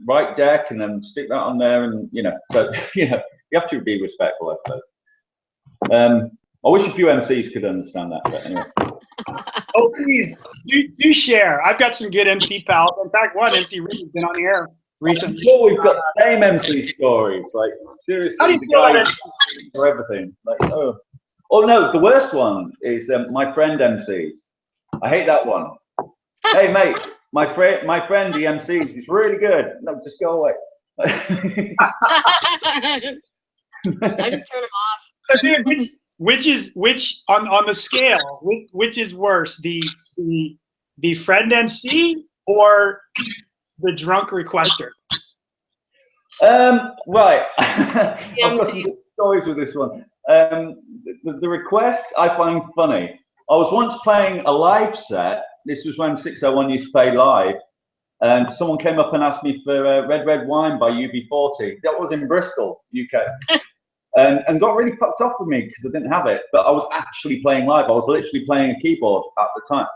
right deck and then stick that on there, and, you know, so, you know, you have to be respectful, I suppose. I wish a few MCs could understand that, but anyway. Oh, please, do share. I've got some good MC pals. In fact, one MC Rick has been on the air recently. I'm sure we've got the same MC stories. Like, seriously, How do you the feel guy about for everything. Like, oh no, the worst one is my friend MCs. I hate that one. Hey, mate, my friend, the MCs, he's really good. No, just go away. I just turn them off. So, dude, which on the scale, which is worse, the friend MC or the drunk requester? Right. I've got some good stories with this one. The requests I find funny. I was once playing a live set. This was when 601 used to play live, and someone came up and asked me for Red Red Wine by UB40. That was in Bristol, UK. And got really fucked off with me because I didn't have it, but I was actually playing live. I was literally playing a keyboard at the time.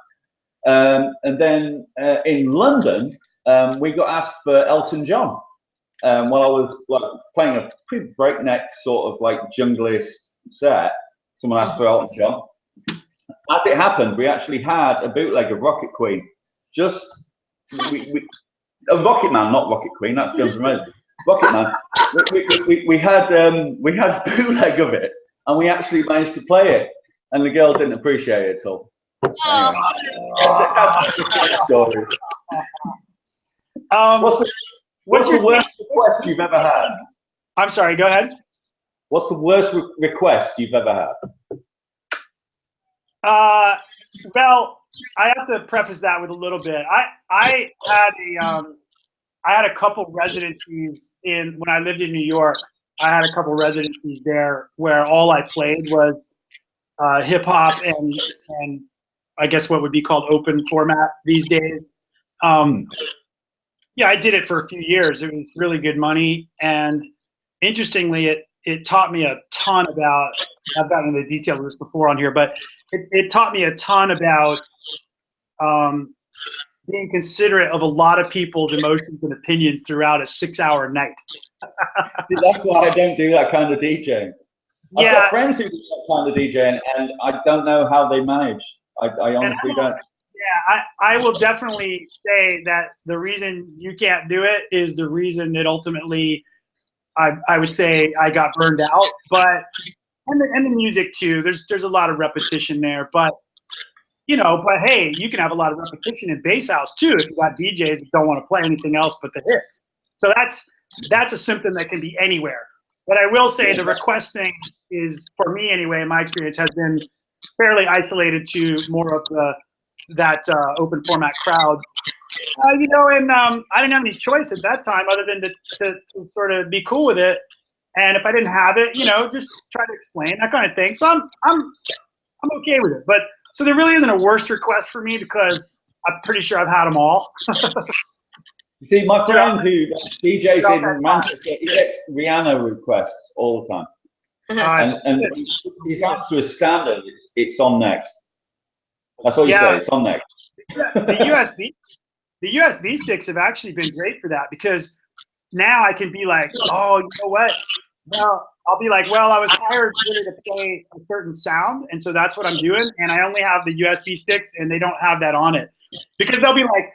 And then in London, we got asked for Elton John. While I was like playing a pretty breakneck sort of like junglist set, someone asked for Elton John. As it happened, we actually had a bootleg of Rocket Queen. A Rocket Man, not Rocket Queen. That's Guns N' Roses. Rocket Man. We had a bootleg of it, and we actually managed to play it, and the girl didn't appreciate it at all. Anyway, that's the story. What's the worst request you've ever had? I'm sorry, go ahead. What's the worst request you've ever had? Well, I have to preface that with a little bit. I had a couple residencies when I lived in New York. I had a couple residencies there where all I played was hip hop and I guess what would be called open format these days. Yeah, I did it for a few years. It was really good money, and interestingly, it taught me a ton about. I've gotten into the details of this before on here, but it taught me a ton about being considerate of a lot of people's emotions and opinions throughout a 6-hour night. That's why I don't do that kind of DJing. I've got friends who do that kind of DJing, and I don't know how they manage. I honestly don't. Yeah, I will definitely say that the reason you can't do it is the reason that ultimately I would say I got burned out. But and the music too. There's a lot of repetition there, but hey, you can have a lot of repetition in bass house too if you got DJs that don't want to play anything else but the hits. So that's a symptom that can be anywhere. But I will say the request thing is, for me anyway, in my experience, has been fairly isolated to more of that open format crowd. And I didn't have any choice at that time other than to sort of be cool with it. And if I didn't have it, just try to explain, that kind of thing. So I'm okay with it. But so there really isn't a worst request for me because I'm pretty sure I've had them all. See, my friend who DJs in Manchester, he gets Rihanna requests all the time. And his answer is standard. It's on next. That's what you say. It's on next. The USB sticks have actually been great for that, because now I can be like, oh, you know what? Well, I'll be like, well, I was hired really to play a certain sound, and so that's what I'm doing. And I only have the USB sticks, and they don't have that on it, because they'll be like,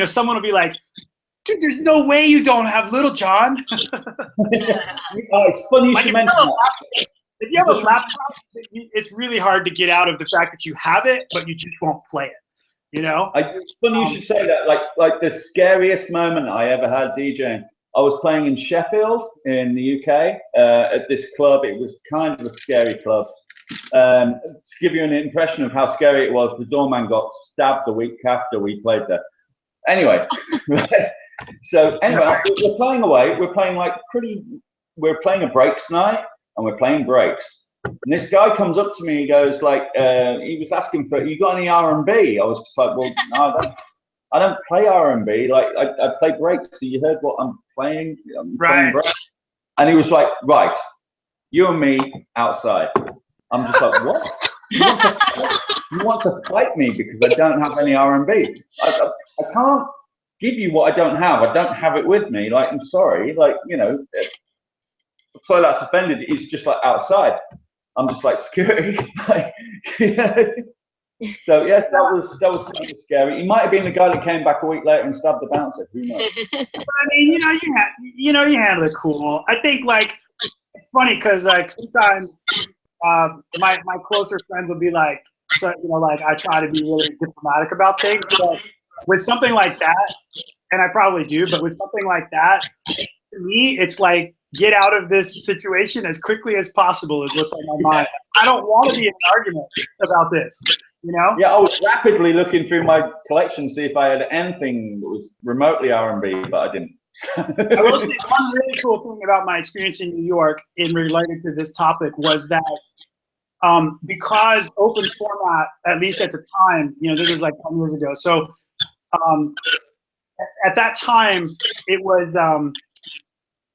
someone will be like, dude, there's no way you don't have Little John. It's funny you should mention that. If you have a laptop, it's really hard to get out of the fact that you have it, but you just won't play it. you know? It's funny you should say that. Like the scariest moment I ever had DJing, I was playing in Sheffield in the UK at this club. It was kind of a scary club. To give you an impression of how scary it was, the doorman got stabbed the week after we played there. Anyway, so anyway, we're playing away. We're playing we're playing a breaks night, and we're playing breaks. And this guy comes up to me. He goes he was asking for, you got any R&B? I was just like, well, no, I don't play R&B. Like I play breaks. So you heard what I'm playing? Playing breaks. And he was like, right, you and me outside. I'm just like, what? You want to fight me because I don't have any R&B? I can't give you what I don't have. I don't have it with me. Like, I'm sorry. Like, you know, sorry that's offended. It's just like outside. I'm just like security. Like, you know? So yes, that was kind of scary. He might have been the guy that came back a week later and stabbed the bouncer. Who knows? I mean, you handle it cool. I think like it's funny because like sometimes my closer friends will be like, so you know, like I try to be really diplomatic about things, but with something like that, and I probably do, but with something like that, to me, it's like get out of this situation as quickly as possible is what's on my mind. I don't want to be in an argument about this, you know? Yeah, I was rapidly looking through my collection to see if I had anything that was remotely R&B, but I didn't. I will say one really cool thing about my experience in New York in related to this topic was that because open format, at least at the time, you know, this was like 10 years ago. So at that time, it was,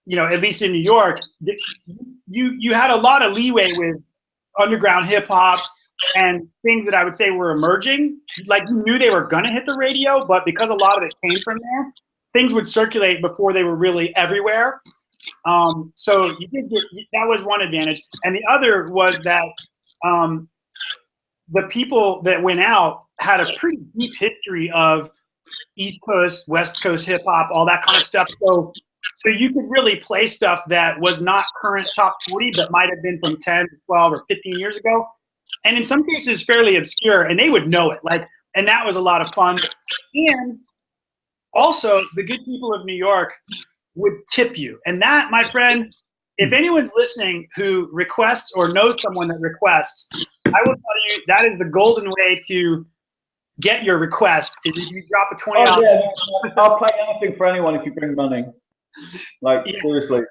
you know, at least in New York, you had a lot of leeway with underground hip hop and things that I would say were emerging. Like you knew they were gonna hit the radio, but because a lot of it came from there, things would circulate before they were really everywhere. So you did get, that was one advantage, and the other was that the people that went out had a pretty deep history of East Coast, West Coast hip hop, all that kind of stuff. So you could really play stuff that was not current top 40, but might have been from 10 to 12 or 15 years ago. And in some cases fairly obscure, and they would know it. Like, and that was a lot of fun. And also the good people of New York would tip you. And that, my friend, if anyone's listening who requests or knows someone that requests, I will tell you that is the golden way to get your request is if you drop a $20. Oh, yeah, I'll play anything for anyone if you bring money. Like, yeah. Seriously.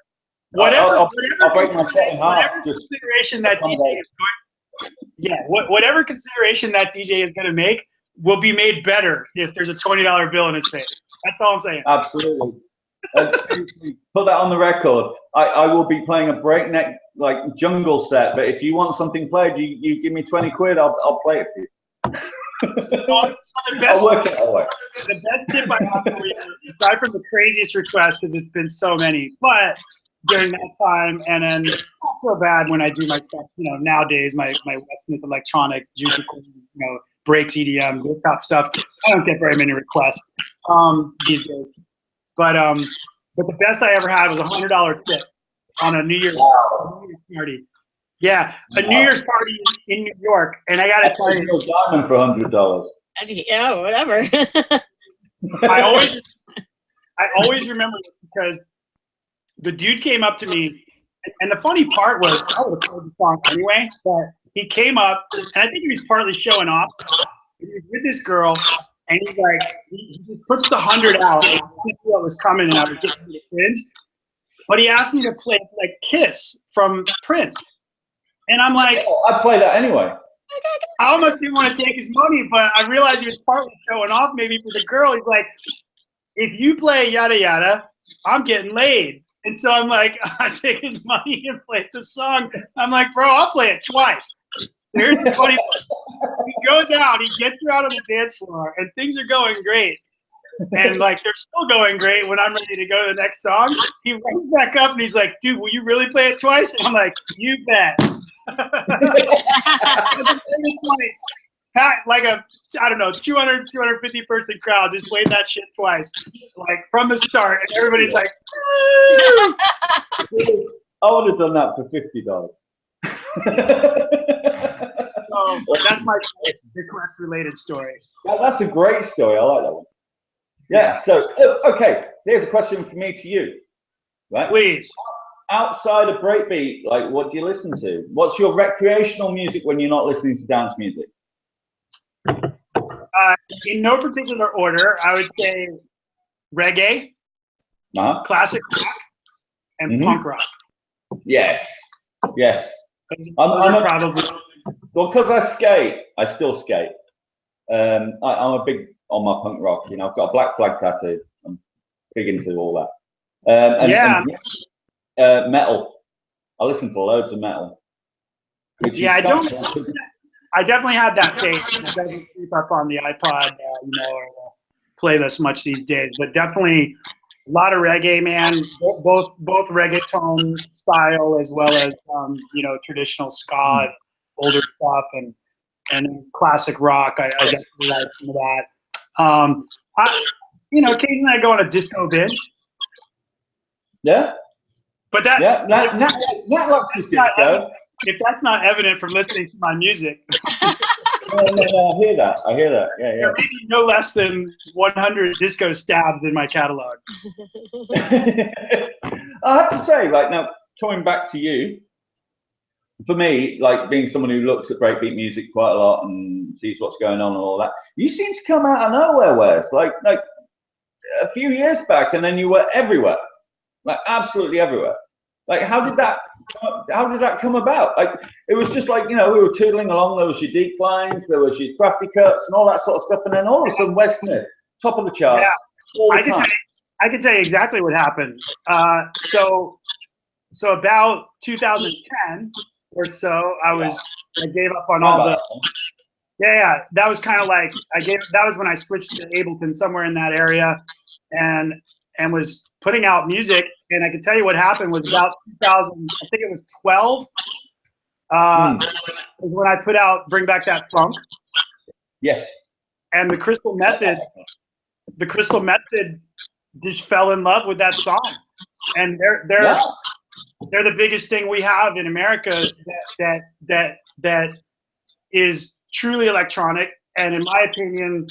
I'll break my set in half. Consideration that DJ is going, yeah, whatever consideration that DJ is going to make will be made better if there's a $20 bill in his face. That's all I'm saying. Absolutely. Put that on the record. I will be playing a breakneck like jungle set, but if you want something played, you give me 20 quid, I'll play it for you. So the best tip I have for you, aside from the craziest request, because it's been so many, but during that time, and then not so bad when I do my stuff, you know, nowadays, my West Smith electronic, juicy, you know, breaks, EDM, good top stuff. I don't get very many requests these days. But the best I ever had was a $100 tip on a New Year's party. Yeah, a New Year's party in New York, and I gotta tell you, diamond for $100. Yeah, whatever. I always remember this because the dude came up to me, and the funny part was I would have played the song anyway, but he came up, and I think he was partly showing off. He was with this girl, and he's like, he just puts the 100 out. I knew what was coming, and I was getting to the cringe. But he asked me to play like "Kiss" from Prince. And I'm like, oh, I'd play that anyway. I almost didn't want to take his money, but I realized he was partly showing off maybe for the girl. He's like, if you play yada yada, I'm getting laid. And so I'm like, I take his money and play the song. I'm like, bro, I'll play it twice. So here's the funny part. He goes out, he gets her out on the dance floor, and things are going great. And like they're still going great when I'm ready to go to the next song. He runs back up and he's like, dude, will you really play it twice? And I'm like, you bet. Like a, I don't know, 200, 250 person crowd just played that shit twice, like from the start, and everybody's like, woo! I would have done that for $50. So that's my choice. request related story. That's a great story. I like that one. Yeah. So, okay, here's a question from me to you. Right? Please. Outside of breakbeat, like, what do you listen to? What's your recreational music when you're not listening to dance music? In no particular order, I would say reggae, classic rock, and punk rock. Yes. I'm probably. Well, because I skate, I still skate. I'm a big on my punk rock. You know, I've got a black flag tattoo. I'm big into all that. And metal. I listen to loads of metal. I definitely had that phase. It doesn't keep up on the iPod, or playlist much these days. But definitely a lot of reggae, man. Both reggaeton style as well as traditional ska, older stuff, and classic rock. I definitely like some of that. Occasionally I go on a disco binge. Yeah. But that disco. If that's not evident from listening to my music. No, I hear that. Yeah. There may be no less than 100 disco stabs in my catalog. I have to say, right now, coming back to you, for me, like being someone who looks at breakbeat music quite a lot and sees what's going on and all that, you seem to come out of nowhere, Wes. Like a few years back, and then you were everywhere, like absolutely everywhere. Like, how did that come about? Like, it was just like, we were tootling along. There was your declines, there was your crafty cuts, and all that sort of stuff. And then all of a sudden, Wes Smith, top of the charts. Yeah. I can tell you exactly what happened. So about 2010 or so, I gave up on all the. Yeah. That was kind of like that was when I switched to Ableton, somewhere in that area, and was putting out music. And I can tell you what happened was about 2000, I think it was 12, was when I put out Bring Back That Funk. Yes. And the Crystal Method just fell in love with that song. And they're the biggest thing we have in America that is truly electronic. And in my opinion,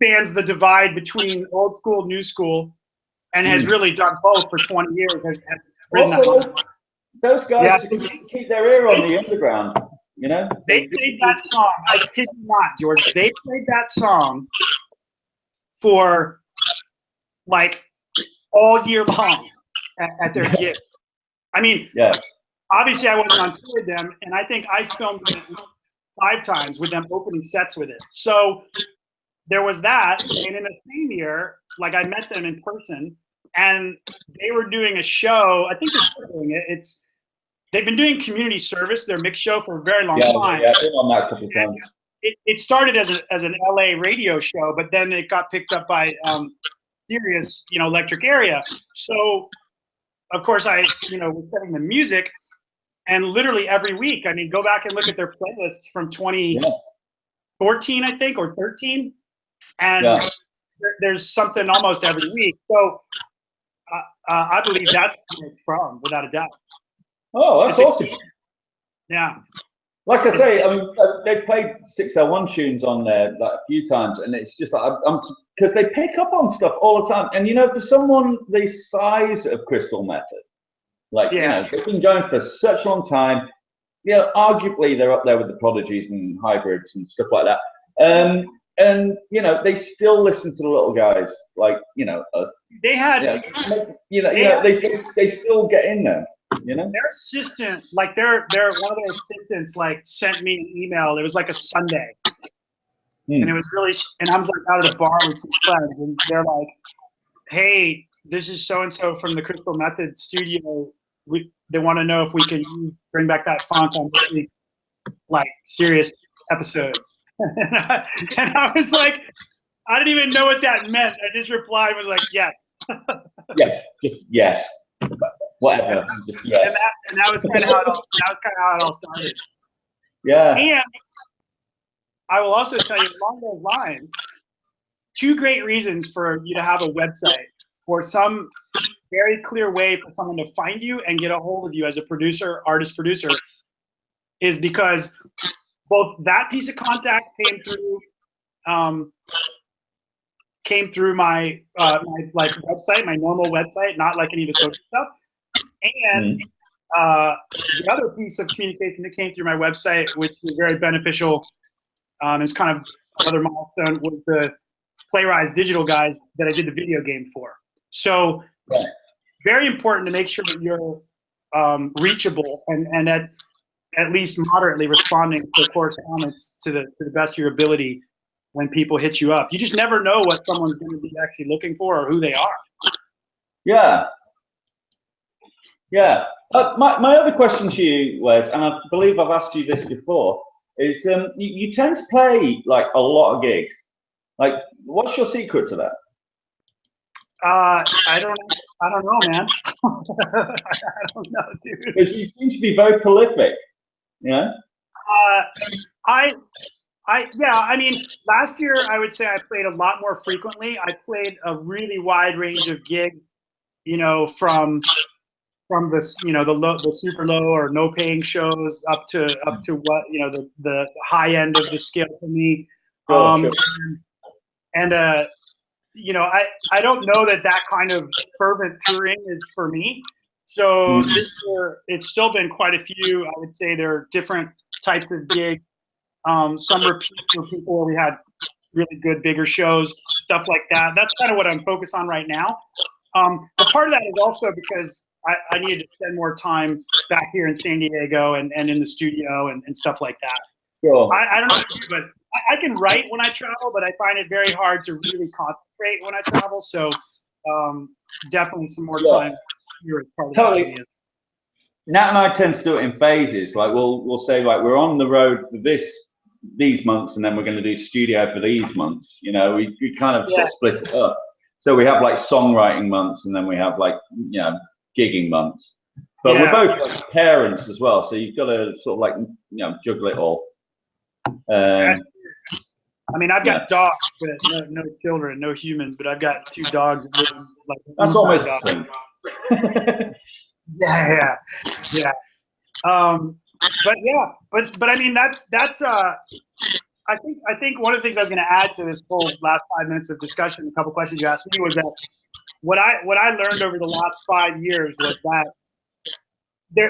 stands the divide between old school, new school, and has really done both for 20 years. Those guys keep their ear on the underground, They played that song. I kid you not, George. They played that song for like all year long at their gig. I mean, obviously I wasn't on tour with them, and I think I filmed it 5 times with them opening sets with it. So there was that, and in the same year, like I met them in person, and they were doing a show. I think they're still doing it. They've been doing community service, their mix show, for a very long time. Yeah, I've been on that a couple of times. It started as an LA radio show, but then it got picked up by Sirius, Electric Area. So of course I, was setting the music, and literally every week, I mean, go back and look at their playlists from 2014, I think, or 13. And there's something almost every week. So I believe that's where it's from, without a doubt. Oh, that's awesome. Yeah. Like I say, I mean, they've played 601 tunes on there like a few times, and it's just like, because they pick up on stuff all the time. And, for someone the size of Crystal Method, like, they've been going for such a long time. Arguably they're up there with the Prodigies and Hybrids and stuff like that. And they still listen to the little guys, like they had, they still get in there. Their assistant, like one of their assistants, like sent me an email. It was like a Sunday, and it was really, and I was like out at a bar with some friends, and they're like, "Hey, this is so and so from the Crystal Method studio. They want to know if we can Bring Back That Funk on this week, like serious episode." And I was like, I didn't even know what that meant. I just replied was like, yes. Yes. Whatever. Yes. And that was kind of how it all started. Yeah. And I will also tell you, along those lines, 2 great reasons for you to have a website, or some very clear way for someone to find you and get a hold of you as a producer, artist producer. is because both that piece of contact came through my like website, my normal website, not like any of the social stuff, and the other piece of communication that came through my website, which was very beneficial, is kind of another milestone, was the Playrise digital guys that I did the video game for. So very important to make sure that you're reachable and at least moderately responding to correspondence to the best of your ability when people hit you up. You just never know what someone's going to be actually looking for or who they are. Yeah. Yeah. My other question to you, Wes, and I believe I've asked you this before, is you tend to play like a lot of gigs. Like, what's your secret to that? I don't know, man. I don't know, dude. Because you seem to be very prolific. Yeah. Yeah, I mean, last year I would say I played a lot more frequently. I played a really wide range of gigs, you know, from this, you know, the super low or no paying shows up to what, you know, the high end of the scale for me. Sure. And you know, I don't know that kind of fervent touring is for me. So this year it's still been quite a few. I would say there are different types of gigs. Some repeat for people where we had really good bigger shows, stuff like that. That's kind of what I'm focused on right now. But part of that is also because I needed to spend more time back here in San Diego and in the studio and stuff like that. Sure. I don't know, but I can write when I travel, but I find it very hard to really concentrate when I travel. So definitely some more time here is part of totally. Nat and I tend to do it in phases. Like we'll say like we're on the road for these months, and then we're going to do studio for these months. You know, we kind of sort of split it up. So we have like songwriting months, and then we have like, you know, gigging months. But we're both like parents as well, so you've got to sort of like, you know, juggle it all. I mean, I've got dogs, but no children, no humans. But I've got 2 dogs. Like that's almost the same. Yeah. But I mean, that's I think one of the things I was going to add to this whole last 5 minutes of discussion, a couple questions you asked me, was that what I learned over the last 5 years was that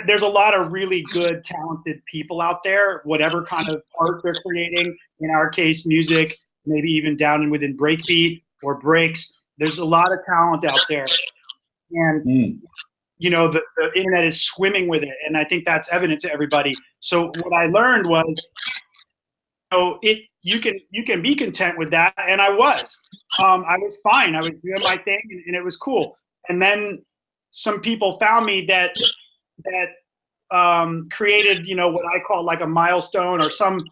there's a lot of really good, talented people out there, whatever kind of art they're creating. In our case, music, maybe even down and within breakbeat or breaks. There's a lot of talent out there, and you know, the internet is swimming with it, and I think that's evident to everybody. So what I learned was, you can be content with that, and I was fine. I was doing my thing, and it was cool. And then some people found me that created, you know, what I call like a milestone or some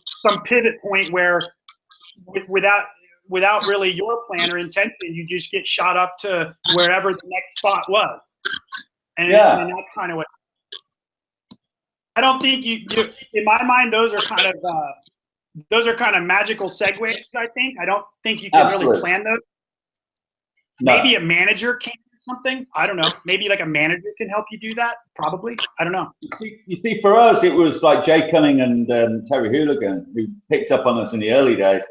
pivot point where without really your plan or intention, you just get shot up to wherever the next spot was. And that's kind of what I don't think you in my mind, those are kind of magical segues. I don't think you can really plan those. No. Maybe a manager can do something. I don't know. Maybe like a manager can help you do that. Probably. I don't know. You see, for us, it was like Jay Cunning and Terry Hooligan who picked up on us in the early days.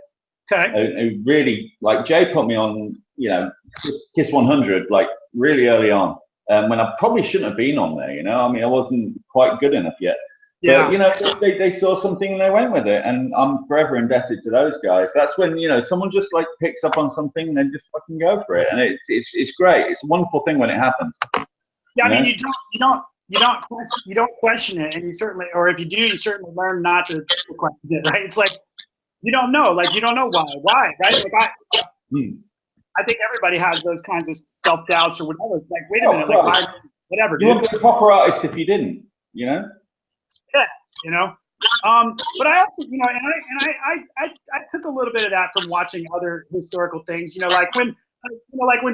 Okay. Who really, like, Jay put me on, you know, Kiss 100 like really early on. When I probably shouldn't have been on there, you know. I mean, I wasn't quite good enough yet. Yeah. But, you know, they saw something and they went with it, and I'm forever indebted to those guys. That's when, you know, someone just like picks up on something and they just fucking go for it, and it's great. It's a wonderful thing when it happens. Yeah, I mean, you don't question it, and you certainly, or if you do, you certainly learn not to question it, right? It's like you don't know why, right? Like I think everybody has those kinds of self-doubts or whatever. It's like, wait a minute, like why, whatever. You wouldn't be a proper artist if you didn't, you know. Yeah, you know. But I also, you know, and I took a little bit of that from watching other historical things. You know, like when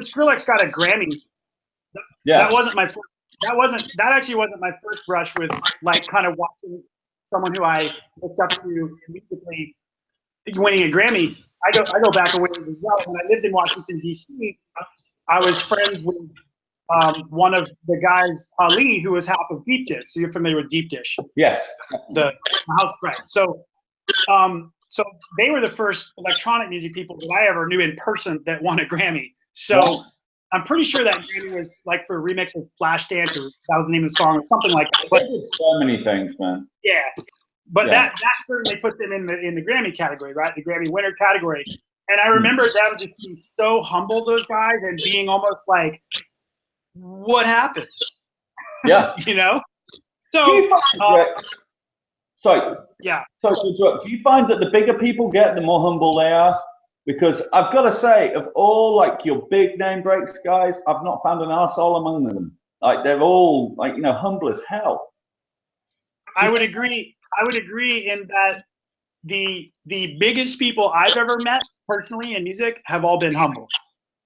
Skrillex got a Grammy. That wasn't my first. That actually wasn't my first brush with like kind of watching someone who I looked up to immediately winning a Grammy. I go back a ways as well. When I lived in Washington D.C., I was friends with one of the guys, Ali, who was half of Deep Dish. So you're familiar with Deep Dish? Yes. The house, right? So they were the first electronic music people that I ever knew in person that won a Grammy. So Yeah. I'm pretty sure that Grammy was like for a remix of Flashdance, or that was the name of the song, or something like that. But They did so many things, man. yeah, but Yeah. that certainly put them in the Grammy category, right? The Grammy winner category. And I remember them just being so humble, those guys, and being almost like, "What happened?" Yeah. You know. Do So you find, sorry. yeah. Sorry to interrupt. Do you find that the bigger people get, the more humble they are? Because I've got to say, of all like your big name breaks guys, I've not found an arsehole among them. Like they're all like, you know, humble as hell. I would agree. I would agree in that the biggest people I've ever met personally in music have all been humble.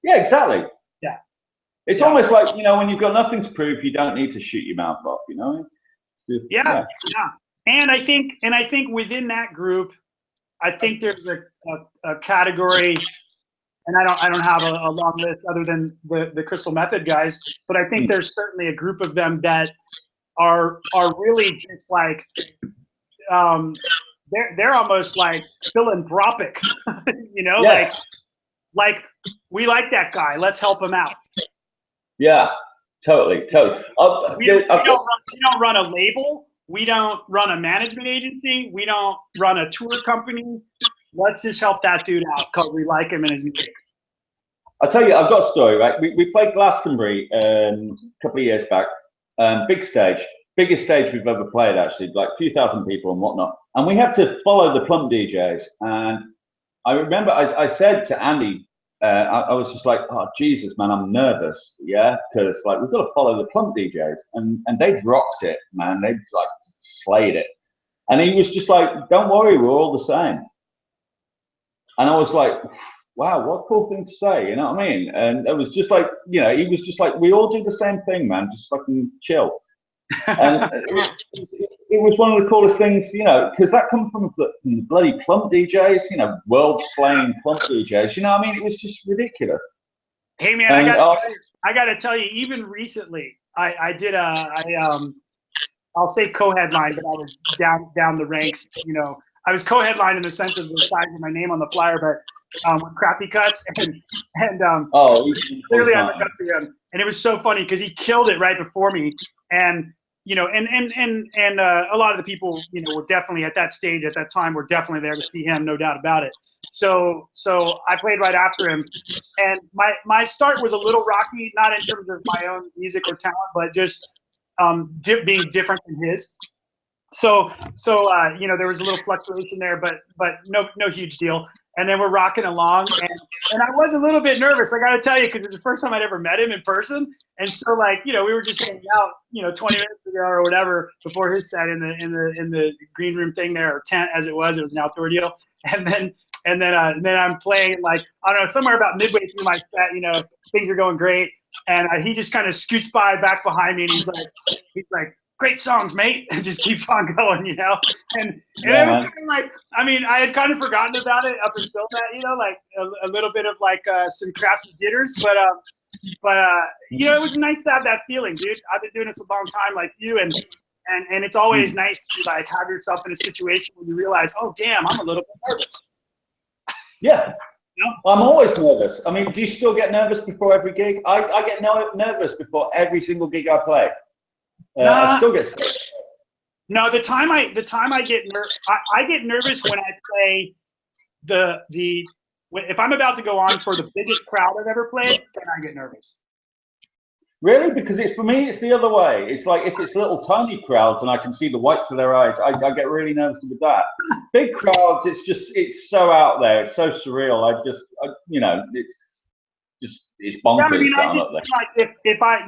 Yeah, exactly. Yeah. It's Yeah. almost like, you know, when you've got nothing to prove, you don't need to shoot your mouth off, you know? Just, Yeah. And I think within that group, I think there's a category, and I don't have a long list other than the Crystal Method guys, but I think there's certainly a group of them that are really just like they're almost like philanthropic, you know, Yes. like we like that guy, let's help him out. Yeah, totally. We don't run a label. We don't run a management agency. We don't run a tour company. Let's just help that dude out because we like him and his music. I'll tell you, I've got a story, right? We played Glastonbury a couple of years back. Big stage, biggest stage we've ever played, actually, like a few thousand people and whatnot. And we had to follow the Plump DJs. And I remember I said to Andy, I was just like, oh, Jesus, man, I'm nervous. Yeah, because like we've got to follow the Plump DJs. And they'd rocked it, man. They'd like slayed it. And he was just like, don't worry, we're all the same. And I was like, wow, what a cool thing to say, you know what I mean? And it was just like, you know, he was just like, we all do the same thing, man, just fucking chill. And it was one of the coolest things, you know, because that comes from the bloody Plump DJs, you know, world-slaying Plump DJs, you know what I mean? It was just ridiculous. Hey, man, I got to tell you, even recently, I did I'll say co-headline, but I was down the ranks, you know. I was co-headline in the sense of the size of my name on the flyer, but with Crafty Cuts, and clearly I looked up to him, and it was so funny because he killed it right before me, and you know, and a lot of the people, you know, were definitely at that stage at that time, were definitely there to see him, no doubt about it. So I played right after him, and my start was a little rocky, not in terms of my own music or talent, but just being different than his. So you know, there was a little fluctuation there, but no huge deal. And then we're rocking along, and I was a little bit nervous, I got to tell you, because it was the first time I'd ever met him in person. And so, like, you know, we were just hanging out, you know, 20 minutes ago or whatever before his set in the green room thing there, or tent as it was an outdoor deal. And then I'm playing, like, I don't know, somewhere about midway through my set, you know, things are going great, and he just kind of scoots by back behind me, and he's like, great songs, mate, and just keeps on going, you know. And it was kind of like, I mean, I had kind of forgotten about it up until that, you know, like a little bit of like some crafty jitters, but you know, it was nice to have that feeling, dude. I've been doing this a long time, like you, and it's always nice to like have yourself in a situation where you realize, oh damn, I'm a little bit nervous. Yeah. You know? I'm always nervous. I mean, do you still get nervous before every gig? I get nervous before every single gig I play. I still get scared. No, the time I get I get nervous when I play if I'm about to go on for the biggest crowd I've ever played, then I get nervous. Really? Because for me, it's the other way. It's like if it's little tiny crowds and I can see the whites of their eyes, I get really nervous with that. Big crowds, it's so out there, it's so surreal. You know, it's bonkers.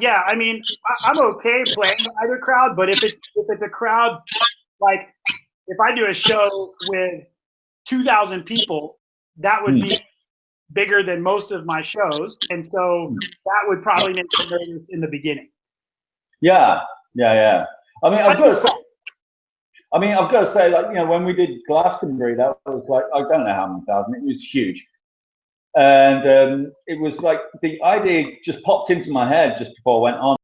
Yeah, I mean, I mean, I'm okay playing either crowd, but if it's a crowd, like if I do a show with 2,000 people, that would be bigger than most of my shows, and so that would probably make me nervous in the beginning. Yeah. I mean, I've got to say, like, you know, when we did Glastonbury, that was like, I don't know how many thousand, it was huge. And it was like the idea just popped into my head just before I went on.